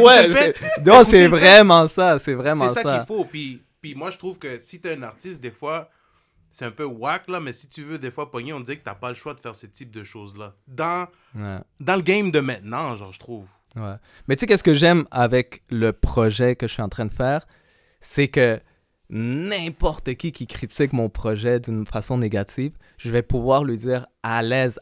Ouais, non, c'est vraiment ça. C'est vraiment C'est ça ça. qu'il faut. Puis moi, je trouve que si t'es un artiste, des fois, c'est un peu whack, là, mais si tu veux, des fois, pogner, on dirait que t'as pas le choix de faire ce type de choses-là. Dans le game de maintenant, genre, je trouve. Ouais. Mais tu sais, qu'est-ce que j'aime avec le projet que je suis en train de faire? C'est que n'importe qui critique mon projet d'une façon négative, je vais pouvoir lui dire à l'aise,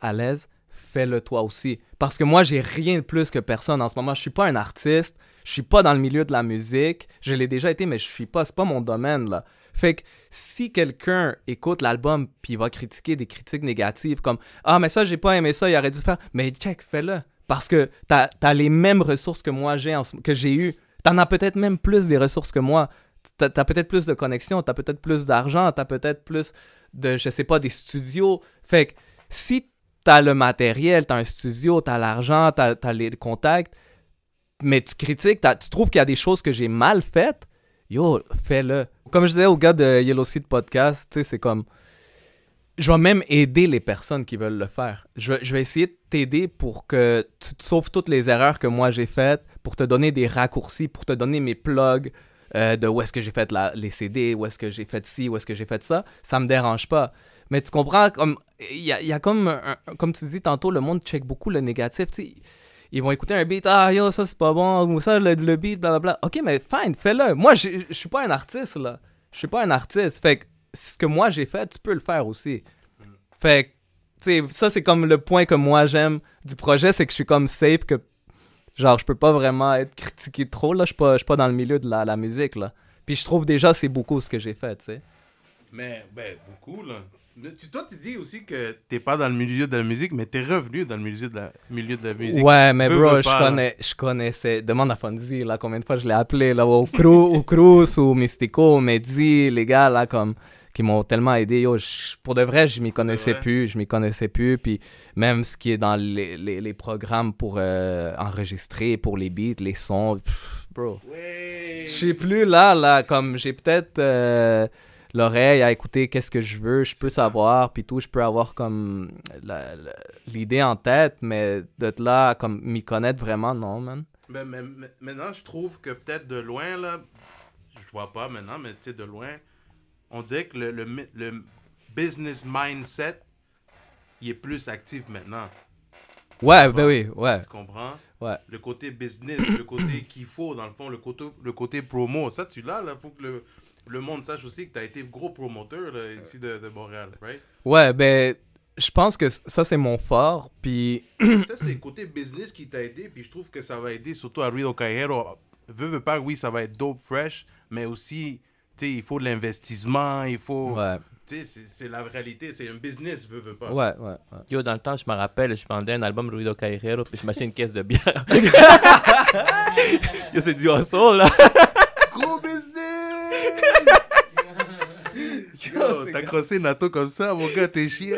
fais-le toi aussi. Parce que moi, j'ai rien de plus que personne en ce moment. Je suis pas un artiste, je suis pas dans le milieu de la musique. Je l'ai déjà été, mais je suis pas, c'est pas mon domaine, là. Fait que si quelqu'un écoute l'album puis il va critiquer des critiques négatives comme « Ah, mais ça, j'ai pas aimé ça, il aurait dû faire... » Mais check, fais-le. Parce que t'as les mêmes ressources que moi que j'ai eues. T'en as peut-être même plus des ressources que moi. T'as peut-être plus de connexions, t'as peut-être plus d'argent, t'as peut-être plus de, je sais pas, des studios. Fait que si t'as le matériel, t'as un studio, t'as l'argent, t'as les contacts, mais tu critiques, tu trouves qu'il y a des choses que j'ai mal faites, yo, fais-le. Comme je disais au gars de Yellow Seed Podcast, tu sais, c'est comme... Je vais même aider les personnes qui veulent le faire. Je vais essayer de t'aider pour que tu te sauves toutes les erreurs que moi j'ai faites, pour te donner des raccourcis, pour te donner mes plugs de où est-ce que j'ai fait les CD, où est-ce que j'ai fait ci, où est-ce que j'ai fait ça. Ça me dérange pas. Mais tu comprends, comme il y a comme, comme tu dis tantôt, le monde check beaucoup le négatif. Tu sais, ils vont écouter un beat, ah yo, ça c'est pas bon, ou ça, le beat, blablabla. Ok, mais fine, fais-le. Moi, je suis pas un artiste, là. Je suis pas un artiste. Fait que ce que moi j'ai fait, tu peux le faire aussi. Fait que, tu sais, ça c'est comme le point que moi j'aime du projet, c'est que je suis comme safe, que genre je peux pas vraiment être critiqué trop, là. Je suis pas dans le milieu de la musique, là. Puis je trouve déjà c'est beaucoup ce que j'ai fait, tu sais. Mais, beaucoup, là. Toi, tu dis aussi que t'es pas dans le milieu de la musique, mais t'es revenu dans le milieu de la musique. Ouais, mais bro, pas, je connaissais. Demande à Fonzie, là, combien de fois je l'ai appelé, là, au Cruz, ou Mystico, Mehdi, les gars, là, comme, qui m'ont tellement aidé. Yo, pour de vrai, je m'y connaissais plus. Puis même ce qui est dans les programmes pour enregistrer, pour les beats, les sons, bro. Ouais. Je suis plus là, comme j'ai peut-être l'oreille à écouter qu'est-ce que je veux, je peux savoir, puis tout, je peux avoir comme l'idée en tête, mais d'être là, comme m'y connaître vraiment, non, man. Mais maintenant, je trouve que peut-être de loin, là, je vois pas maintenant, mais tu sais, de loin, on dirait que le business mindset, il est plus actif maintenant. Ouais, ben oui, ouais. Tu comprends? Ouais. Le côté business, le côté qu'il faut, dans le fond, le côté promo. Ça, tu l'as, là. Faut que le monde sache aussi que tu as été gros promoteur là, ici de Montréal, right? Ouais, ben, je pense que ça, c'est mon fort, puis... Ça, c'est le côté business qui t'a aidé, puis je trouve que ça va aider surtout à Rio Caillero. Veux pas, oui, ça va être dope, fresh, mais aussi, tu sais, il faut de l'investissement, il faut... Ouais. Tu sais, c'est la réalité, c'est un business, veux pas. Ouais. Yo, dans le temps, je me rappelle, je vendais un album Ruido Caillero, puis je m'achetais une caisse de bière. Yo, c'est du hustle, là. Gros business! Yo, t'as crossé Nato comme ça, mon gars, t'es chiant.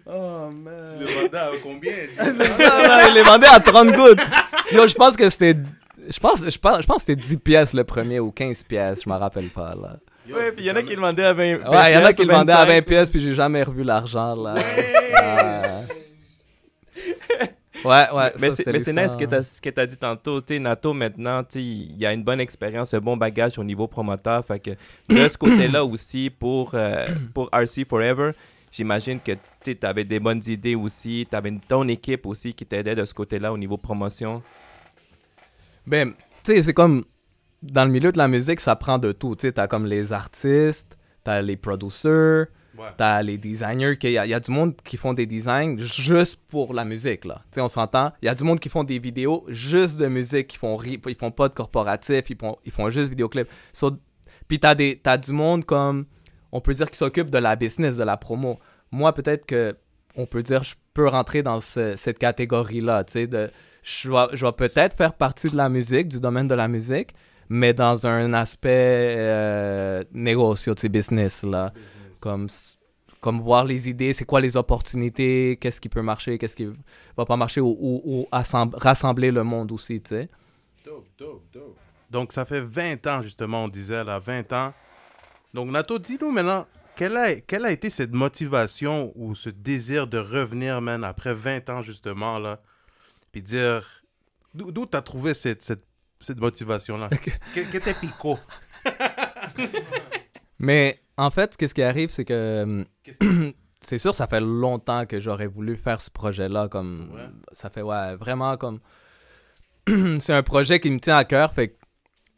Oh, man. Tu le vendais à combien? Il les vendait à 30 gouttes. Yo, je pense que c'était... Je pense que c'était 10 pièces le premier ou 15 pièces, je m'en rappelle pas, là. Ouais, puis il y en a qui le vendaient à 20 Ouais, il y en a qui le vendaient à 20 25. pièces, puis j'ai jamais revu l'argent, là. Ouais, ouais. Mais ça, c'est c'était mais c'est nice l'histoire. ce que tu as dit tantôt. Tu sais, Nato, maintenant, tu sais, il y a une bonne expérience, un bon bagage au niveau promoteur. Fait que de ce côté-là aussi, pour RC Forever, j'imagine que tu avais des bonnes idées aussi. Tu avais ton équipe aussi qui t'aidait de ce côté-là au niveau promotion. Ben, tu sais, c'est comme... Dans le milieu de la musique, ça prend de tout. Tu sais, t'as comme les artistes, t'as les producers, Ouais. t'as les designers. Il y a du monde qui font des designs juste pour la musique, là. Tu sais, on s'entend. Il y a du monde qui font des vidéos juste de musique. Ils font pas de corporatif. Ils font juste vidéoclips. Puis t'as du monde comme... On peut dire qui s'occupe de la business, de la promo. Moi, peut-être que... On peut dire je peux rentrer dans cette catégorie-là, tu sais, je vais peut-être faire partie de la musique, du domaine de la musique, mais dans un aspect négocio, tu sais, business, là. Comme voir les idées, c'est quoi les opportunités, qu'est-ce qui peut marcher, qu'est-ce qui va pas marcher, ou rassembler le monde aussi, tu sais. Dope. Donc, ça fait 20 ans, justement, on disait, là, 20 ans. Donc, Nato, dis-nous maintenant, quelle a été cette motivation ou ce désir de revenir, man, après 20 ans, justement, là, puis dire... D'où t'as trouvé cette motivation-là? Qu'est-ce que pico? Mais en fait, ce qui arrive, c'est que c'est sûr, ça fait longtemps que j'aurais voulu faire ce projet-là. Comme Ouais. ça fait vraiment comme c'est un projet qui me tient à cœur. Fait que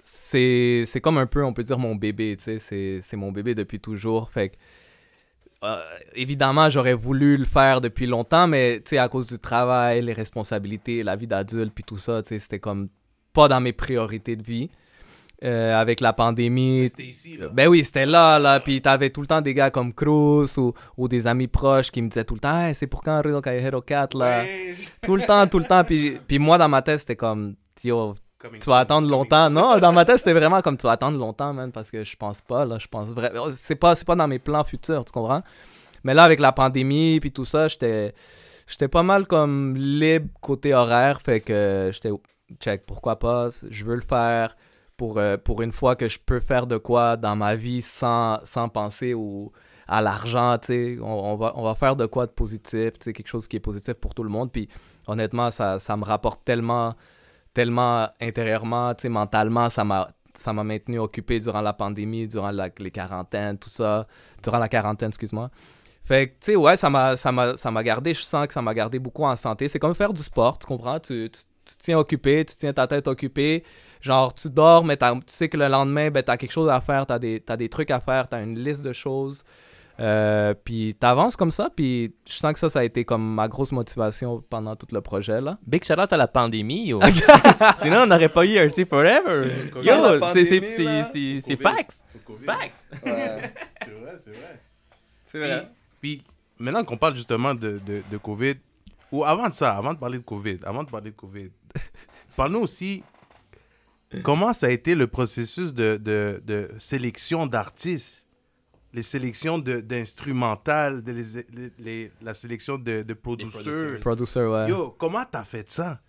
c'est comme un peu, on peut dire, mon bébé. Tu sais, c'est mon bébé depuis toujours. Fait que évidemment, j'aurais voulu le faire depuis longtemps, mais tu sais, à cause du travail, les responsabilités, la vie d'adulte, puis tout ça, tu sais, c'était comme pas dans mes priorités de vie. Avec la pandémie. C'était ici, là. Ben oui, c'était là, puis t'avais tout le temps des gars comme Cruz ou des amis proches qui me disaient tout le temps hey, c'est pour quand Rio Callejero 4, là? Ouais, Tout le temps, puis moi, dans ma tête, c'était comme, yo, coming tu vas soon, attendre coming longtemps. soon. Non, dans ma tête, c'était vraiment comme, tu vas attendre longtemps, man, parce que je pense pas, là, c'est pas dans mes plans futurs, tu comprends? Mais là, avec la pandémie, puis tout ça, j'étais pas mal comme libre côté horaire, fait que j'étais, check, pourquoi pas, je veux le faire. Pour une fois que je peux faire de quoi dans ma vie sans penser à l'argent, tu sais, on va faire de quoi de positif, tu sais, quelque chose qui est positif pour tout le monde. Puis honnêtement, ça me rapporte tellement intérieurement, tu sais, mentalement, ça m'a maintenu occupé durant la pandémie, durant les quarantaines, tout ça, durant la quarantaine, excuse-moi. Fait que, tu sais, ouais, ça m'a gardé, je sens que ça m'a gardé beaucoup en santé. C'est comme faire du sport, tu comprends? Tu te tiens occupé, tu tiens ta tête occupée. Genre, tu dors, mais tu sais que le lendemain, ben, t'as quelque chose à faire, t'as des trucs à faire, t'as une liste de choses. Puis t'avances comme ça, puis je sens que ça a été comme ma grosse motivation pendant tout le projet, là. Big shout out à la pandémie, yo. Sinon, on n'aurait pas eu RC Forever. Covid. Yo, La pandémie, là. c'est Covid. facts. Au Covid. Facts. C'est vrai. C'est vrai. Puis, maintenant qu'on parle justement de COVID, ou avant de ça, avant de parler de COVID, parle-nous aussi comment ça a été le processus de sélection d'artistes, les sélections d'instrumentales, la sélection de producers. Producer, ouais. Yo, comment t'as fait ça?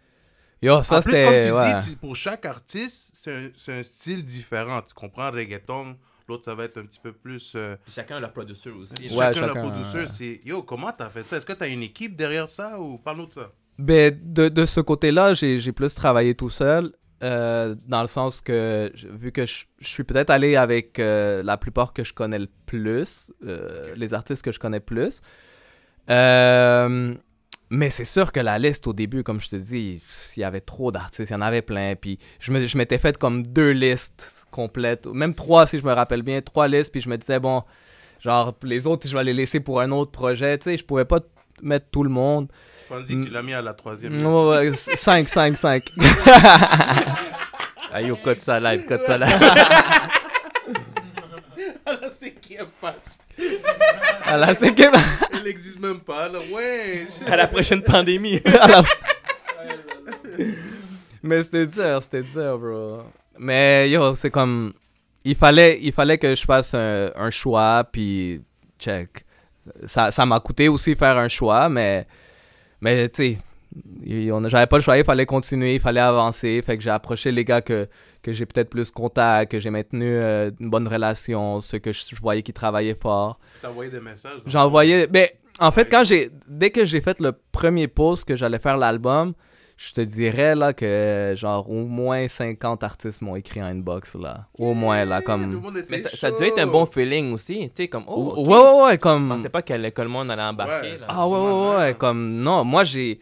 Yo, ça En plus, c'était. comme Ouais. tu dis, pour chaque artiste, c'est un style différent. Tu comprends, reggaeton, l'autre, ça va être un petit peu plus... Chacun leur producer aussi. Ouais, chacun chacun, le producteur, c'est... Yo, comment t'as fait ça? Est-ce que t'as une équipe derrière ça ou parle-nous de ça? Ben, de ce côté-là, j'ai plus travaillé tout seul. Dans le sens que, vu que je suis peut-être allé avec la plupart que je connais le plus, les artistes que je connais plus. Mais c'est sûr que la liste au début, comme je te dis, il y avait trop d'artistes, il y en avait plein. Puis je m'étais fait comme 2 listes complètes, même 3 si je me rappelle bien, 3 listes. Puis je me disais, bon, genre les autres, je vais les laisser pour un autre projet. Tu sais, je pouvais pas mettre tout le monde. Fonzie, tu l'as mis à la 3e. Ouais, 5. Aïe, yo, code ça live. À la 5e page. À la 5e. Elle n'existe même pas, là. Ouais. À la prochaine pandémie. Mais c'était dur, bro. Mais yo, c'est comme... Il fallait que je fasse un choix, puis check. ça m'a coûté aussi faire un choix, mais tu sais, j'avais pas le choix, il fallait continuer, il fallait avancer. Fait que j'ai approché les gars que j'ai peut-être plus contact, que j'ai maintenu une bonne relation, ceux que je voyais qui travaillaient fort. T'as envoyé des messages? J'envoyais... Mais en fait, dès que j'ai fait le premier post que j'allais faire l'album, je te dirais là que genre au moins 50 artistes m'ont écrit en inbox là. Au moins là, comme... Mais ça a dû être un bon feeling aussi, tu sais, comme oh, ok. Ouais, comme... Je pensais pas que le monde allait embarquer. Ouais. Là. Ah ouais, comme... Non, moi j'ai...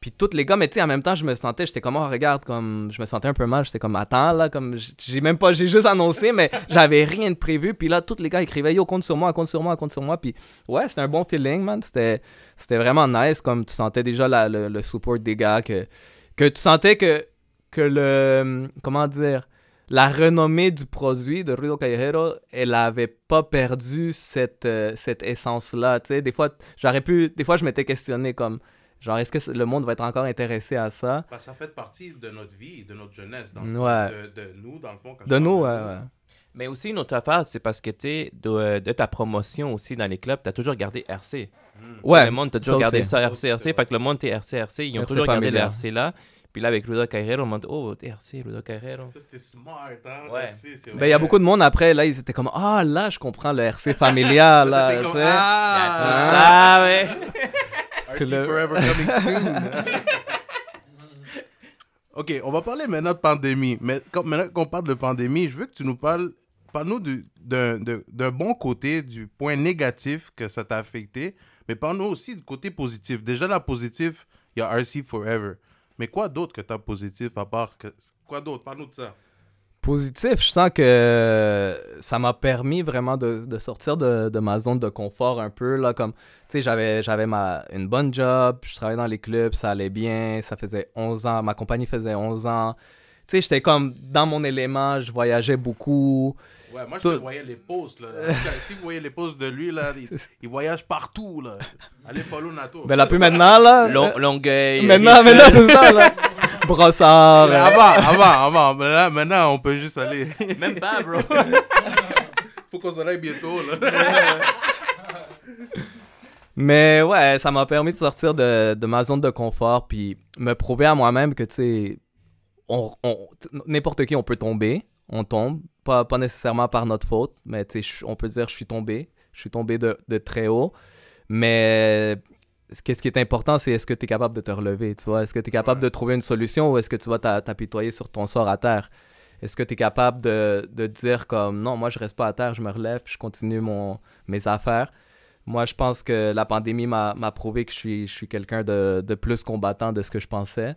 Puis tous les gars, mais tu sais, en même temps, j'étais comme, oh, regarde, comme, je me sentais un peu mal, j'étais comme, attends, là, comme, j'ai juste annoncé, mais j'avais rien de prévu. Puis là, tous les gars écrivaient, yo, compte sur moi. Puis ouais, c'était un bon feeling, man. C'était vraiment nice, comme tu sentais déjà le support des gars, que tu sentais que comment dire, la renommée du produit de Ruido Callejero, elle avait pas perdu cette essence-là, tu sais. Des fois, je m'étais questionné comme, genre, est-ce que le monde va être encore intéressé à ça? Parce que ça fait partie de notre vie, de notre jeunesse, dans ouais. de nous, dans le fond. De nous, ouais. Mais aussi, une autre affaire, c'est parce que, tu sais, de ta promotion aussi dans les clubs, t'as toujours gardé RC. Ouais. Le monde t'a toujours gardé aussi. ça, RC. Fait que le monde, t'es RC. Ils ont RC toujours gardé le familial. RC là. Puis là, avec Ruido Callejero, on m'a dit, oh, t'es RC, Ruido Callejero. Ça, c'était smart, hein? Ouais. Ben, il y a beaucoup de monde après, là, ils étaient comme, ah, là, je comprends le RC familial, là, tu sais. Ça, ouais. RC Forever coming soon. OK, on va parler maintenant de pandémie. Mais maintenant qu'on parle de pandémie, je veux que tu nous parle-nous d'un bon côté, du point négatif que ça t'a affecté, mais parle-nous aussi du côté positif. Déjà, la positive, il y a RC Forever. Mais quoi d'autre que t'as positif à part que... Quoi d'autre? Parle-nous de ça. Positif, je sens que ça m'a permis vraiment de sortir de ma zone de confort un peu, là, comme, tu sais, j'avais une bonne job, je travaillais dans les clubs, ça allait bien, ça faisait 11 ans, ma compagnie faisait 11 ans, tu sais, j'étais comme dans mon élément, je voyageais beaucoup. Ouais, moi, je te voyais les posts, là. Si vous voyez les posts de lui, là, il voyage partout, là. Allez follow Nato. Ben là, plus maintenant, là. Longueuil. Maintenant, c'est ça, là. Brossard. Mais avant. Maintenant, on peut juste aller. Même pas, bro. Faut qu'on s'en aille bientôt, là. Mais ouais, ça m'a permis de sortir de ma zone de confort puis me prouver à moi-même que, tu sais, n'importe qui, on peut tomber. On tombe. Pas nécessairement par notre faute, mais tu sais, on peut dire je suis tombé. Je suis tombé de très haut. Mais qu'est-ce qui est important, c'est est-ce que tu es capable de te relever, tu vois? Est-ce que tu es capable de trouver une solution ou est-ce que tu vas t'apitoyer sur ton sort à terre? Est-ce que tu es capable de dire comme non, moi je reste pas à terre, je me relève, je continue mes affaires? Moi, je pense que la pandémie m'a prouvé que je suis quelqu'un de plus combattant de ce que je pensais.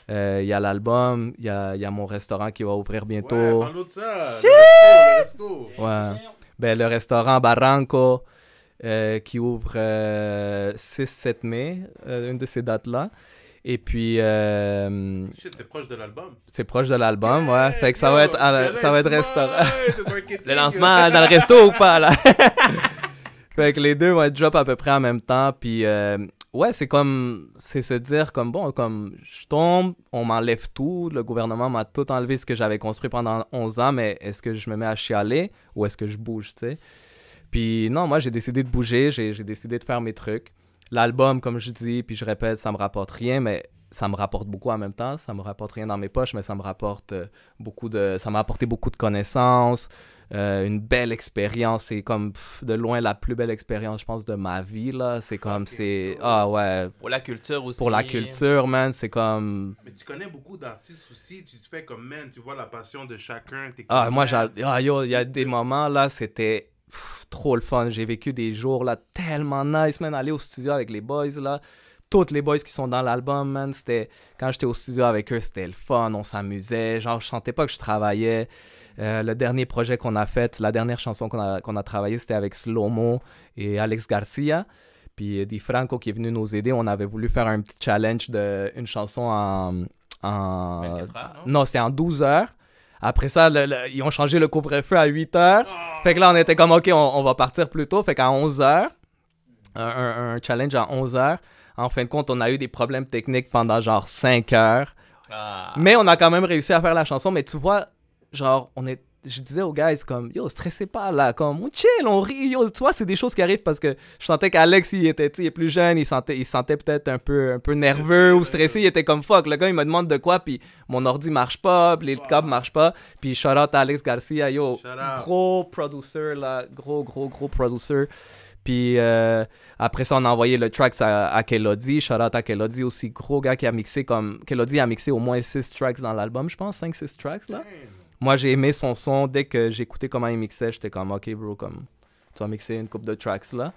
Il y a l'album, il y a mon restaurant qui va ouvrir bientôt. Ouais, parle-nous de ça. Le resto. Ouais. Ben, le restaurant Barranco qui ouvre 6-7 mai, une de ces dates-là. Et puis... Shit, c'est proche de l'album. C'est proche de l'album, ouais. Fait que ça va être restaurant. Le lancement dans le resto ou pas, là? Fait que les deux vont être drop à peu près en même temps. Puis, ouais, c'est se dire comme, bon, comme je tombe, on m'enlève tout. Le gouvernement m'a tout enlevé ce que j'avais construit pendant 11 ans, mais est-ce que je me mets à chialer ou est-ce que je bouge, tu sais? Puis non, moi, j'ai décidé de bouger, j'ai décidé de faire mes trucs. L'album, comme je dis, puis je répète, ça me rapporte rien, mais ça me rapporte beaucoup en même temps. Ça me rapporte rien dans mes poches, mais ça me rapporte ça m'a apporté beaucoup de connaissances, une belle expérience. C'est comme de loin la plus belle expérience, je pense, de ma vie, là. C'est comme, ah ouais. Pour la culture aussi. Pour la culture, man, c'est comme... Mais tu connais beaucoup d'artistes aussi, tu te fais comme, man, tu vois la passion de chacun. Ah, moi, il y a des moments, là, c'était... trop le fun. J'ai vécu des jours là tellement nice, man. Aller au studio avec les boys là. Tous les boys qui sont dans l'album, man. Quand j'étais au studio avec eux, c'était le fun. On s'amusait. Genre, je sentais pas que je travaillais. Le dernier projet qu'on a fait, la dernière chanson qu'on a travaillé, c'était avec Slow-Mo et Alex Garcia. Puis Di Franco qui est venu nous aider. On avait voulu faire un petit challenge d'une chanson en 24 heures, non, c'était en 12 heures. Après ça, ils ont changé le couvre-feu à 8 heures. Fait que là, on était comme, OK, on va partir plus tôt. Fait qu'à 11 heures, un challenge à 11 heures. En fin de compte, on a eu des problèmes techniques pendant genre 5 heures. Mais on a quand même réussi à faire la chanson. Mais tu vois, genre, on est je disais aux guys comme yo stressez pas là, comme on chill, on rit, yo, tu vois c'est des choses qui arrivent parce que je sentais qu'Alex il était plus jeune, il sentait peut-être un peu nerveux ou stressé, il était comme fuck, le gars il me demande de quoi puis mon ordi marche pas, puis les câbles marchent pas, puis shout out à Alex Garcia, yo gros producer là, gros producer. Puis après ça, on a envoyé le track à Kelody. Shout out à Kelody aussi, gros gars qui a mixé comme... Kelody a mixé au moins 6 tracks dans l'album, je pense, 5-6 tracks là. Moi, j'ai aimé son son. Dès que j'écoutais comment il mixait, j'étais comme, OK bro, comme tu vas mixer une couple de tracks là.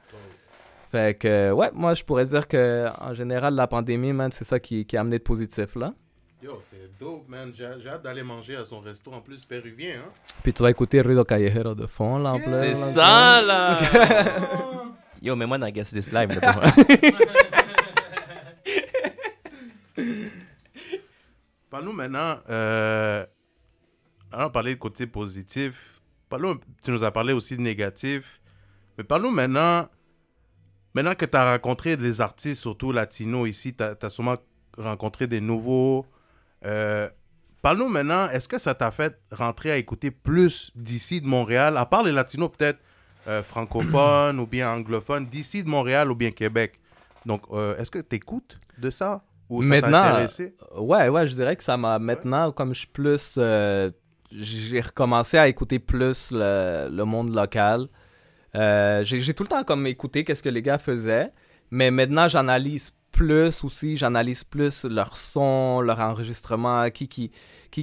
Fait que, ouais, moi, je pourrais dire que en général, la pandémie, man, c'est ça qui a amené de positif là. Yo, c'est dope, man. J'ai hâte d'aller manger à son resto, en plus péruvien, hein. Puis tu vas écouter Ruido Callejero de fond, là, en plein. C'est ça, là! Yo, mets-moi dans Guess This Live, là, Parle-nous maintenant, on parlait de côté positif. Tu nous as parlé aussi de négatif. Mais parle-nous maintenant que tu as rencontré des artistes, surtout latinos ici, tu as sûrement rencontré des nouveaux... parle-nous maintenant, est-ce que ça t'a fait rentrer à écouter plus d'ici de Montréal, à part les latinos peut-être francophones ou bien anglophones, d'ici de Montréal ou bien Québec? Donc, est-ce que tu écoutes de ça? Ou ça t'a intéressé? Ouais, je dirais que ça m'a... Maintenant, comme je suis plus... j'ai recommencé à écouter plus le monde local. J'ai tout le temps comme écouté qu'est-ce que les gars faisaient, mais maintenant, j'analyse plus leur son, leur enregistrement, qui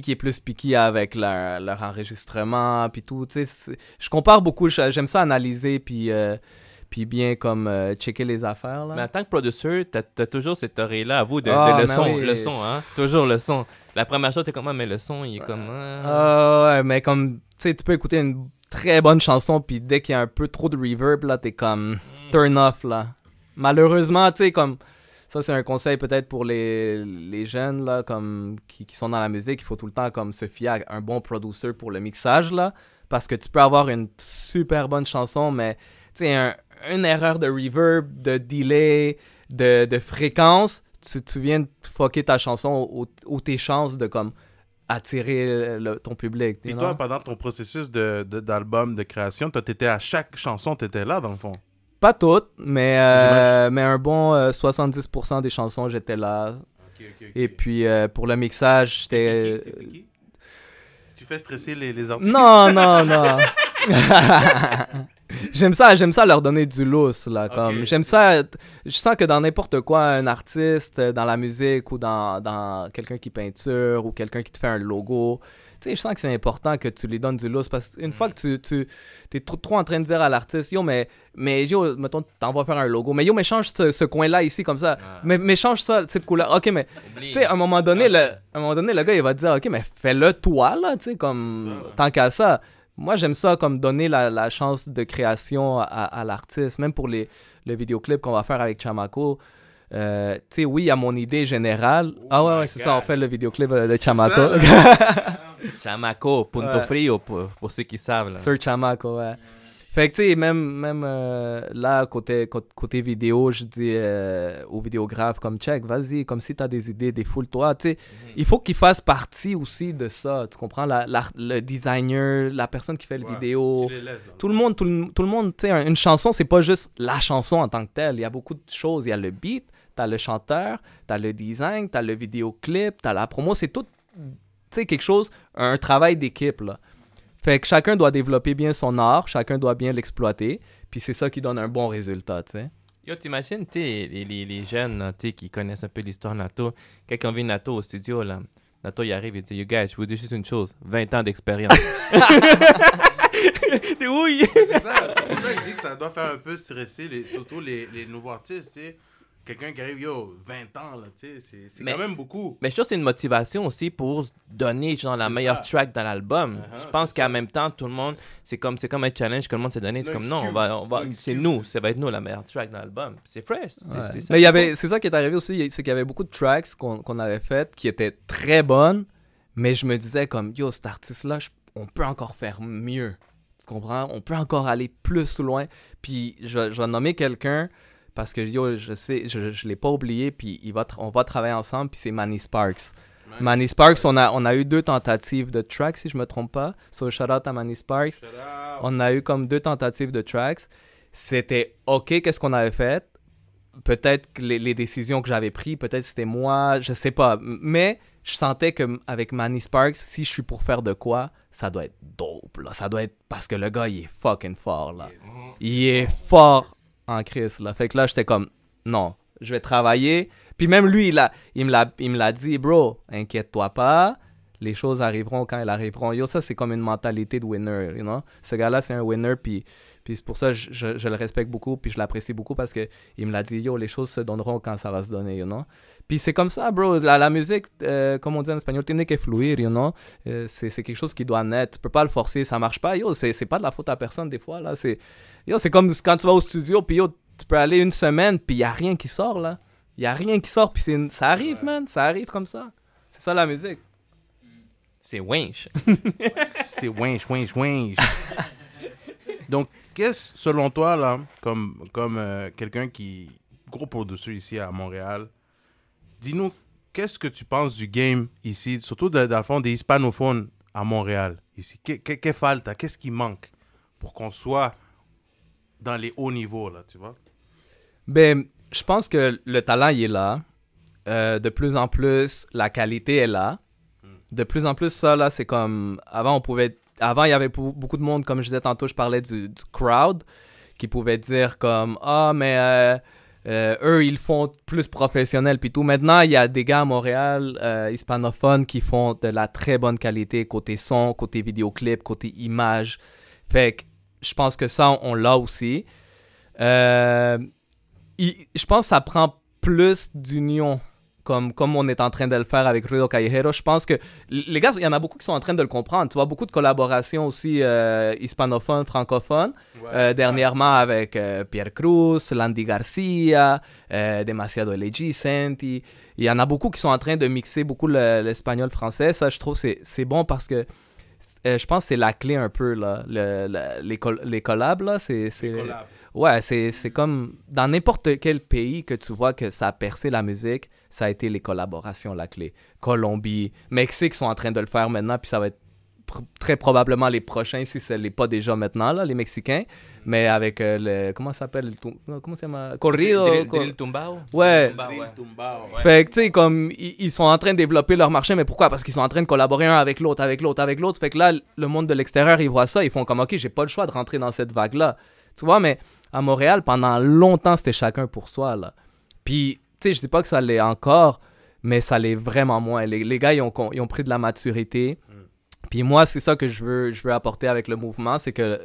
est plus piqué avec leur enregistrement, puis tout, tu sais. Je compare beaucoup, j'aime ça analyser, puis bien comme checker les affaires, là. Mais en tant que producer, t'as toujours cette oreille-là à vous de le son, hein? Toujours le son. La première chose, t'es comme, mais le son, il est comme... ouais, mais comme, tu sais, tu peux écouter une très bonne chanson, puis dès qu'il y a un peu trop de reverb, là, t'es comme turn off, là. Malheureusement, tu sais, comme... Ça, c'est un conseil peut-être pour les jeunes là, comme, qui sont dans la musique. Il faut tout le temps comme, se fier à un bon producer pour le mixage. Là, parce que tu peux avoir une super bonne chanson, mais une erreur de reverb, de delay, de fréquence, tu viens de fucker ta chanson ou tes chances de comme, attirer ton public. Et toi, pendant ton processus d'album, de création, toi, t'étais à chaque chanson, t'étais là dans le fond? Pas toutes, mais un bon 70% des chansons, j'étais là. Okay. Et puis, pour le mixage, j'étais... T'es piqué? Tu fais stresser les artistes? Non. J'aime ça leur donner du lousse, là. Comme, Okay. J'aime ça... Je sens que dans n'importe quoi, un artiste, dans la musique ou dans quelqu'un qui peinture ou quelqu'un qui te fait un logo... Tu sais, je sens que c'est important que tu lui donnes du lousse parce qu'une fois que tu es trop en train de dire à l'artiste, yo, mais yo, mettons, t'en vas faire un logo, mais yo, mais change ce coin-là ici comme ça, mais change ça, cette couleur, ok, mais tu sais, à un moment donné, le gars, il va te dire, ok, mais fais-le toi, là, tu sais, comme, tant qu'à ça. Moi, j'aime ça, comme donner la chance de création à l'artiste, même pour le vidéoclip qu'on va faire avec Chamaco. Tu sais, oui, il y a mon idée générale. Ouais, c'est ça, on fait le vidéoclip de Chamaco. Chamaco, Punto Frio, pour ceux qui savent. Là. Sur Chamaco, ouais. Fait que, tu sais, même là, côté vidéo, je dis au vidéographe, comme, check, vas-y, comme si t'as des idées, défoule-toi, tu sais. Il faut qu'il fasse partie aussi de ça, tu comprends? Le designer, la personne qui fait le vidéo. Tu les laisses, tout le monde, tu sais, une chanson, c'est pas juste la chanson en tant que telle. Il y a beaucoup de choses. Il y a le beat, t'as le chanteur, t'as le design, t'as le vidéoclip, t'as la promo. C'est tout, tu sais, quelque chose, un travail d'équipe, là. Fait que chacun doit développer bien son art, chacun doit bien l'exploiter, puis c'est ça qui donne un bon résultat, tu sais. Yo, t'imagines, les jeunes, là, qui connaissent un peu l'histoire Nato, quand on vient Nato au studio, là, Nato, il arrive et dit, you guys, je vous dis juste une chose, 20 ans d'expérience. T'es oui! C'est ça que je dis que ça doit faire un peu stresser, surtout les nouveaux artistes, tu sais. Quelqu'un qui arrive, yo, 20 ans, là, tu sais, c'est quand même beaucoup. Mais je trouve que c'est une motivation aussi pour donner, genre, la meilleure track dans l'album. Je pense qu'en même temps, tout le monde, c'est comme un challenge que le monde s'est donné. C'est comme, non, c'est nous, ça va être nous la meilleure track dans l'album. C'est fresh. C'est ça. Mais c'est ça qui est arrivé aussi, c'est qu'il y avait beaucoup de tracks qu'on avait faites qui étaient très bonnes, mais je me disais comme, yo, cet artiste-là, on peut encore faire mieux. Tu comprends? On peut encore aller plus loin. Puis je vais nommer quelqu'un. Parce que yo, je sais, je l'ai pas oublié, puis on va travailler ensemble, puis c'est Manny Sparks. Manny Sparks, on a eu 2 tentatives de tracks, si je me trompe pas. So, shout out à Manny Sparks. On a eu comme 2 tentatives de tracks. C'était OK, qu'est-ce qu'on avait fait? Peut-être que les décisions que j'avais prises, peut-être c'était moi, je sais pas. Mais je sentais qu'avec Manny Sparks, si je suis pour faire de quoi, ça doit être dope, là. Ça doit être... Parce que le gars, il est fucking fort, là. Il est fort en crise, là. Fait que là, j'étais comme, non, je vais travailler. Puis même lui, il me l'a dit, bro, inquiète-toi pas, les choses arriveront quand elles arriveront. Yo, ça, c'est comme une mentalité de winner, you know? Ce gars-là, c'est un winner, puis c'est pour ça que je le respecte beaucoup, puis je l'apprécie beaucoup parce qu'il me l'a dit, yo, les choses se donneront quand ça va se donner, you know? Puis c'est comme ça, bro. La musique, comme on dit en espagnol, tiene que fluir, you know? C'est quelque chose qui doit naître. Tu peux pas le forcer, ça marche pas. Yo, c'est pas de la faute à personne des fois, là. C'est comme quand tu vas au studio, puis yo, tu peux aller une semaine, puis il y a rien qui sort, là. Il y a rien qui sort, puis ça arrive, man. Ça arrive comme ça. C'est ça la musique. C'est winch. C'est winch. Donc, qu'est-ce, selon toi, là, comme quelqu'un qui... Gros producer ici à Montréal, dis-nous, qu'est-ce que tu penses du game ici, surtout dans le fond des hispanophones à Montréal, ici? Qu'est-ce falta? Qu'est-ce qui manque pour qu'on soit dans les hauts niveaux, là, tu vois? Ben, je pense que le talent, il est là. De plus en plus, la qualité est là. De plus en plus, ça, là, c'est comme... Avant, il y avait beaucoup de monde, comme je disais tantôt, je parlais du crowd, qui pouvait dire comme « Ah, mais eux, ils font plus professionnel, puis tout. » Maintenant, il y a des gars à Montréal, hispanophones, qui font de la très bonne qualité, côté son, côté vidéoclip, côté image. Fait que je pense que ça, on l'a aussi. Je pense que ça prend plus d'union, comme on est en train de le faire avec Ruido Callejero. Je pense que les gars, il y en a beaucoup qui sont en train de le comprendre. Tu vois, beaucoup de collaborations aussi hispanophones, francophones. Ouais, dernièrement avec Pierre Cruz, Landy Garcia, Demasiado Elegy, Senti. Il y en a beaucoup qui sont en train de mixer beaucoup l'espagnol-français. Ça, je trouve, c'est bon parce que je pense que c'est la clé un peu, là. Les collabs, là, c'est... Ouais, c'est comme... Dans n'importe quel pays que tu vois que ça a percé la musique, ça a été les collaborations, la clé. Colombie, Mexique sont en train de le faire maintenant, puis ça va être très probablement les prochains, si ce n'est pas déjà maintenant, là, les Mexicains. Mais avec comment ça s'appelle? Comment ça s'appelle? Corrido? Drill Tumbao? Ouais. Drill Tumbao. Fait que, tu sais, comme, ils sont en train de développer leur marché, mais pourquoi? Parce qu'ils sont en train de collaborer un avec l'autre, avec l'autre, avec l'autre. Fait que là, le monde de l'extérieur, ils voient ça, ils font comme, OK, j'ai pas le choix de rentrer dans cette vague-là. Tu vois, mais à Montréal, pendant longtemps, c'était chacun pour soi, là. Puis, tu sais, je dis pas que ça l'est encore, mais ça l'est vraiment moins. Les gars, ils ont pris de la maturité. Puis moi, c'est ça que je veux apporter avec le mouvement, c'est que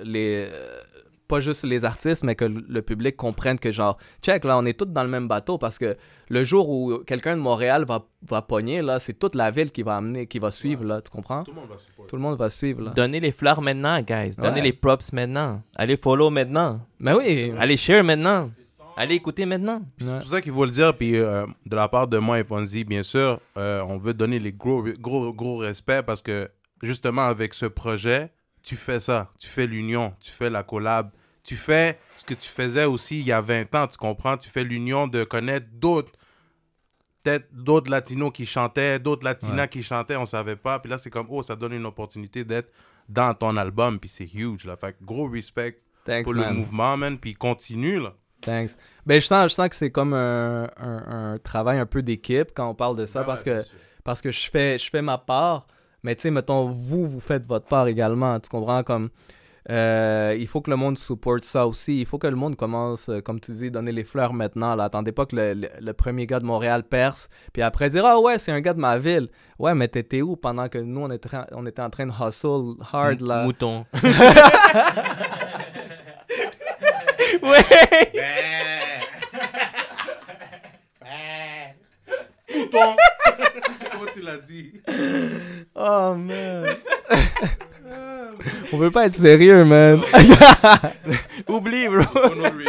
pas juste les artistes, mais que le public comprenne que genre, check, là, on est tous dans le même bateau parce que le jour où quelqu'un de Montréal va pogner, là, c'est toute la ville qui va suivre, là, tu comprends? Tout le monde va suivre, là. Donnez les fleurs maintenant, guys. Donnez les props maintenant. Allez follow maintenant. Mais oui. Allez share maintenant. Allez écouter maintenant. C'est pour ça qu'il faut le dire, puis de la part de moi et Fonzie, bien sûr, on veut donner les gros respect parce que justement, avec ce projet, tu fais ça. Tu fais l'union, tu fais la collab. Tu fais ce que tu faisais aussi il y a 20 ans, tu comprends? Tu fais l'union de connaître peut-être d'autres latinos qui chantaient, d'autres latinas qui chantaient, on savait pas. Puis là, c'est comme, oh, ça donne une opportunité d'être dans ton album, puis c'est huge, là. Fait que gros respect pour le mouvement, man, puis continue, là. Thanks. Ben, je sens que c'est comme un travail un peu d'équipe quand on parle de ça, parce que je fais ma part. Mais tu sais, mettons, vous faites votre part également. Tu comprends? Comme, il faut que le monde supporte ça aussi. Il faut que le monde commence, comme tu dis, donner les fleurs maintenant. Là. Attendez pas que le premier gars de Montréal perce, puis après dire « Ah ouais, c'est un gars de ma ville. » Ouais, mais t'étais où pendant que nous, on était en train de hustle hard, là? Mouton. Ouais! Mouton! Comment tu l'as dit? Oh, man. On veut pas être sérieux, man. Oublie, bro. Il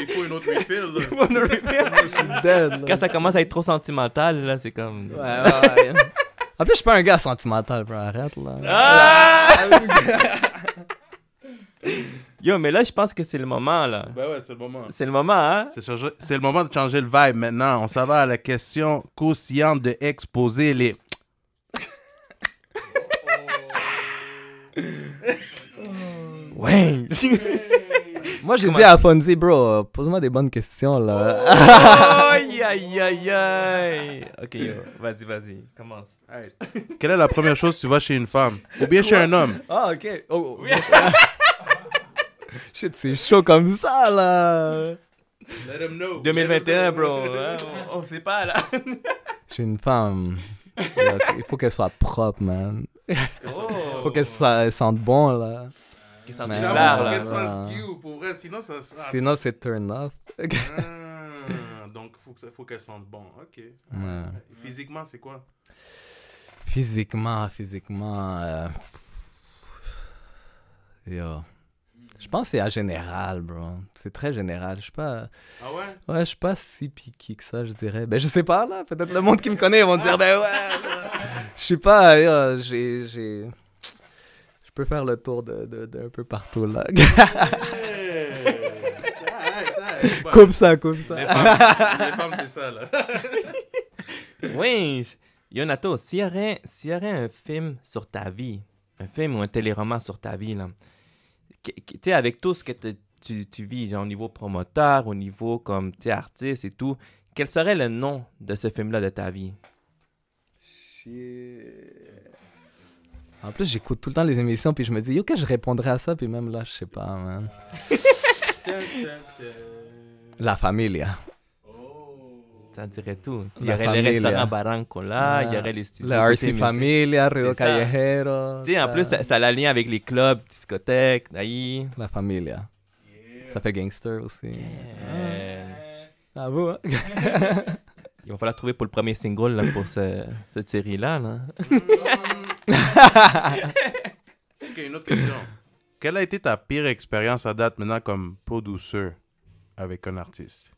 faut une autre refill. Je suis dead, là. Quand ça commence à être trop sentimental, là, c'est comme... Ouais. En plus, je suis pas un gars sentimental, bro. Arrête, là. Ah! Yo, mais là, je pense que c'est le moment, là. Ben ouais, c'est le moment. C'est le moment, hein? C'est le moment de changer le vibe maintenant. On s'en va à la question croustillante de exposer les... Ouais. Moi, j'ai dit à Fonzie, bro, pose-moi des bonnes questions, là. Aïe, aïe, aïe, aïe. Ok, yo, vas-y, commence. Hey, quelle est la première chose que tu vois chez une femme? Ou bien chez un homme? Ah, ok. Oh, shit, c'est chaud comme ça, là. Let him know. 2021, bro. Hein, on sait pas, là. Chez une femme, il faut qu'elle soit propre, man. Il Oh. faut qu'elle sente bon, là. Qui sent Mais bien J'avoue, clair, faut là. qu'elle soit cute, pour vrai, sinon ça sera... Sinon, c'est turn off. Donc, faut qu'elle sente bon. Ok. Ouais. Physiquement, c'est quoi? Physiquement, yo. Je pense que c'est à général, bro. C'est très général. Je suis pas... Ah ouais? Ouais, je suis pas si piqué que ça, je dirais. Ben, je sais pas, là. Peut-être le monde qui me connaît, ils vont dire, ben ouais. Là. Je suis pas... yo, j'ai... Je peux faire le tour de un peu partout, là. Coupe ça. Les femmes, c'est ça, là. Oui. Yonato, s'il y aurait un film sur ta vie, un film ou un téléroman sur ta vie, là, tu sais, avec tout ce que tu vis, genre au niveau promoteur, au niveau comme, tu sais, artiste et tout, quel serait le nom de ce film-là de ta vie? En plus, j'écoute tout le temps les émissions, puis je me dis, yo, que je répondrais à ça, puis même là, je sais pas, man. La Familia. Ça dirait tout. Il y La aurait Familia. les restaurants Barranco là, il y aurait les studios. Le côté RC musique. Familia, Rio C'est ça. Callejero. Tu sais, en plus, ça a le lien avec les clubs, discothèques, aïe. La Familia. Ça fait gangster aussi. Ah bon, hein? Il va falloir trouver pour le premier single là, pour cette série-là. Là. Ok, une autre question. Quelle a été ta pire expérience à date maintenant comme producer avec un artiste?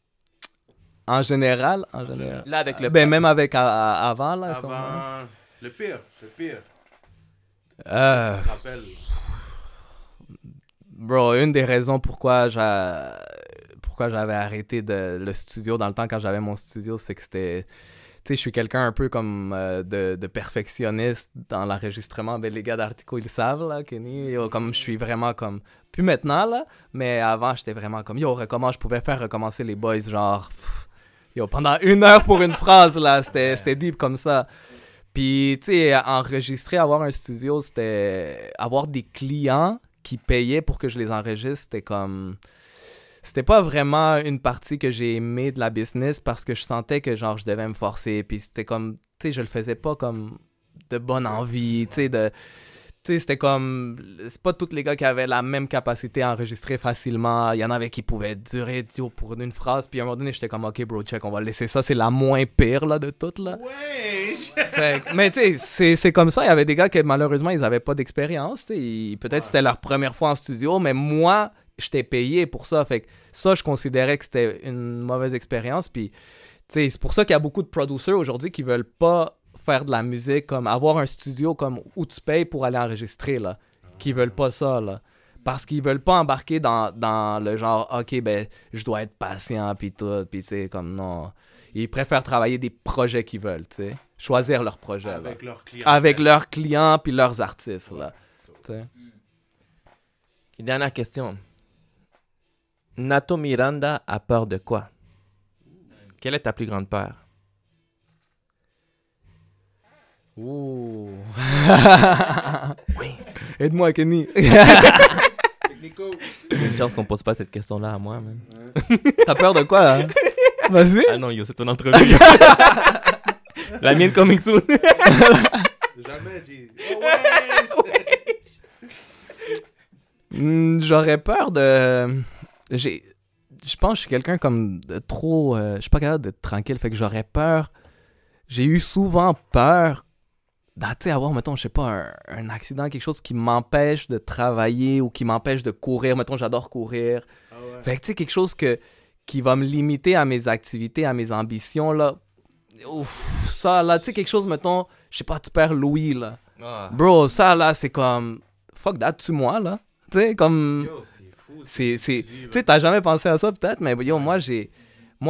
En général. Là, avec le... Ben, même avec avant, là. comme- Avant... Le pire. Tu te rappelles? Bro, une des raisons pourquoi j'avais arrêté le studio dans le temps quand j'avais mon studio, c'est que c'était... Tu sais, je suis quelqu'un un peu comme de perfectionniste dans l'enregistrement. Ben, les gars d'Artico, ils le savent, là, Kenny. Yo, comme je suis vraiment comme... Plus maintenant, là, mais avant, j'étais vraiment comme... Yo, recommence, je pouvais faire recommencer les boys, genre... Yo, pendant 1 heure pour une phrase, là, c'était deep comme ça. Puis, tu sais, enregistrer, avoir un studio, c'était... Avoir des clients qui payaient pour que je les enregistre, c'était comme... C'était pas vraiment une partie que j'ai aimée de la business parce que je sentais que, genre, je devais me forcer. Puis c'était comme... Tu sais, je le faisais pas comme de bonne envie, tu sais, Tu sais, c'était comme... C'est pas tous les gars qui avaient la même capacité à enregistrer facilement. Il y en avait qui pouvaient durer pour une phrase. Puis à un moment donné, j'étais comme, OK, bro, check, on va laisser ça. C'est la moins pire, là, de toutes, là. Ouais! Mais tu sais, c'est comme ça. Il y avait des gars qui, malheureusement, ils avaient pas d'expérience. Peut-être c'était leur première fois en studio, mais moi, j'étais payé pour ça. Fait que ça, je considérais que c'était une mauvaise expérience. Puis, tu sais, c'est pour ça qu'il y a beaucoup de producers aujourd'hui qui veulent pas faire de la musique, comme avoir un studio comme où tu payes pour aller enregistrer, là. Qui veulent pas ça, là. Parce qu'ils veulent pas embarquer dans le genre, OK, ben, je dois être patient, puis tout, puis tu sais, comme non. Ils préfèrent travailler des projets qu'ils veulent, tu sais. Choisir leurs projets, là. Avec leurs clients. Avec leurs clients, puis leurs artistes, là. Tu sais. Dernière question. Nato Miranda a peur de quoi? Quelle est ta plus grande peur? Ouh. Aide-moi, Kenny. Technico. Une chance qu'on pose pas cette question-là à moi, man. T'as peur de quoi, hein? Vas-y. Ah non, yo, c'est ton entrevue. La mienne coming soon. Jamais dit. Oh, ouais! J'aurais peur de... Je pense que je suis quelqu'un comme de trop... je suis pas capable d'être tranquille, fait que j'aurais peur... J'ai eu souvent peur tu sais, avoir, mettons, je sais pas, un accident, quelque chose qui m'empêche de travailler ou qui m'empêche de courir. Mettons, j'adore courir. Ah ouais. Fait que, tu sais, quelque chose qui va me limiter à mes activités, à mes ambitions, là. Ouf, ça, là, tu sais, quelque chose, mettons, je sais pas, tu perds Louis, là. Ah. Bro, ça, là, c'est comme... Fuck that, tue-moi, là. Tu sais, comme... Yo, c'est fou. Tu sais, t'as jamais pensé à ça, peut-être, mais yo, moi,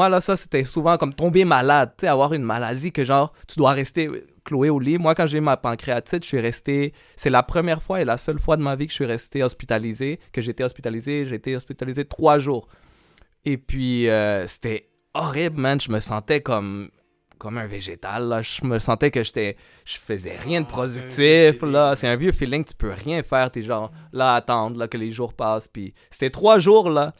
là, ça, c'était souvent comme tomber malade, tu sais, avoir une maladie que, genre, tu dois rester cloué au lit. Moi, quand j'ai eu ma pancréatite, je suis resté... C'est la première fois et la seule fois de ma vie que je suis resté hospitalisé, que j'étais hospitalisé. J'ai été hospitalisé 3 jours. Et puis, c'était horrible, man. Je me sentais comme un végétal, là. Je me sentais que je faisais rien de productif, là. C'est un vieux feeling, tu peux rien faire. T'es genre là à attendre là, que les jours passent. Puis c'était 3 jours, là.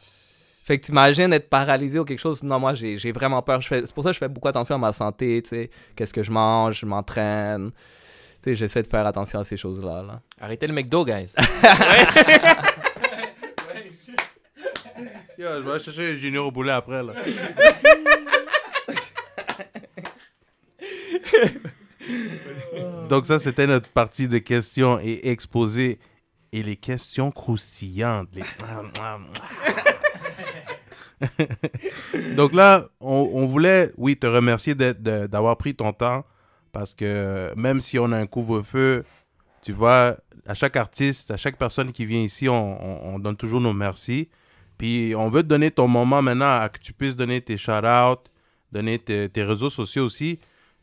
Fait que t'imagines être paralysé ou quelque chose. Non, moi, j'ai vraiment peur. C'est pour ça que je fais beaucoup attention à ma santé, tu sais. Qu'est-ce que je mange, je m'entraîne. Tu sais, j'essaie de faire attention à ces choses-là, là. Arrêtez le McDo, guys. Yo, je vais chercher Junior au boulet après, là. Donc ça, c'était notre partie de questions et exposés. Et les questions croustillantes. Donc là, on voulait, oui, te remercier d'avoir pris ton temps. Parce que même si on a un couvre-feu, tu vois, à chaque artiste, à chaque personne qui vient ici, on donne toujours nos merci. Puis on veut te donner ton moment maintenant à que tu puisses donner tes shout-outs, donner tes réseaux sociaux aussi.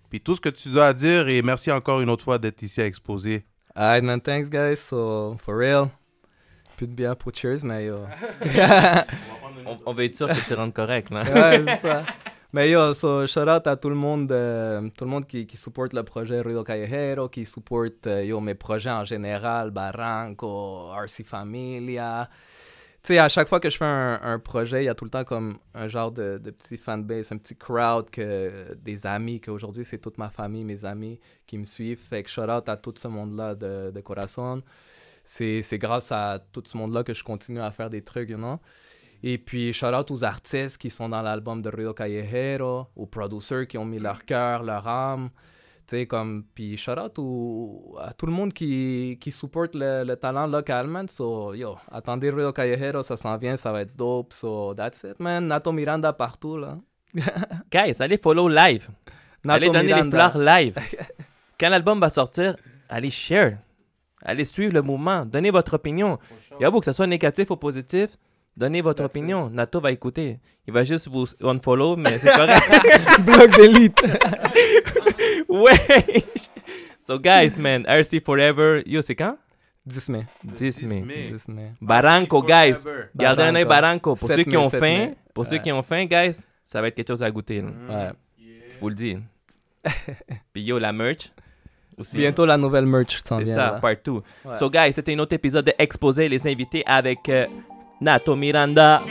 Puis tout ce que tu dois à dire, et merci encore une autre fois d'être ici à exposer. Alright, man, thanks, guys. So, for real, plus de bière pour cheers, mais yo. On veut être sûr que tu rentres correct, là. Ouais, c'est ça. Mais yo, so, shout out à tout le monde qui supporte le projet Ruido Callejero, qui supporte mes projets en général, Barranco, RC Familia. Tu sais, à chaque fois que je fais un projet, il y a tout le temps comme un genre de petit fanbase, un petit crowd, des amis, qu'aujourd'hui, c'est toute ma famille, mes amis qui me suivent. Fait que shout-out à tout ce monde-là de Corazon. C'est grâce à tout ce monde-là que je continue à faire des trucs, you know? Et puis, shout-out aux artistes qui sont dans l'album de Ruido Callejero, aux producers qui ont mis leur cœur, leur âme. Tu sais, comme... Puis, shout-out à tout le monde qui supporte le talent local, man. So, yo, attendez Ruido Callejero, ça s'en vient, ça va être dope. So, that's it, man. Nato Miranda partout, là. Guys, allez follow live. Nato allez donner Miranda. les fleurs live. Quand l'album va sortir, allez share. Allez suivre le mouvement. Donnez votre opinion. Et à vous, que ce soit négatif ou positif, donnez votre opinion. Nato va écouter. Il va juste vous unfollow, mais c'est correct. Bloc d'élite. Ouais. So, guys, man, RC Forever. Yo, c'est quand? 10 mai. 10 mai. 10 mai. Barranco, guys. Gardez un œil Barranco. Pour 7 ceux qui ont mai, 7 faim, mai. pour ceux qui ont faim, guys, ça va être quelque chose à goûter. Là. Ouais. Je vous le dis. Puis yo, la merch. Aussi. Bientôt, la nouvelle merch s'en C'est vient. ça, là. partout. Ouais. So, guys, c'était un autre épisode de Exposé les invités avec Nato Miranda.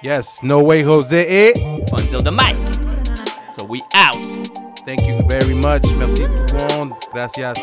Yes, No Way Jose et... Until the mic. So, we out. Thank you very much. Merci tout le monde. Gracias.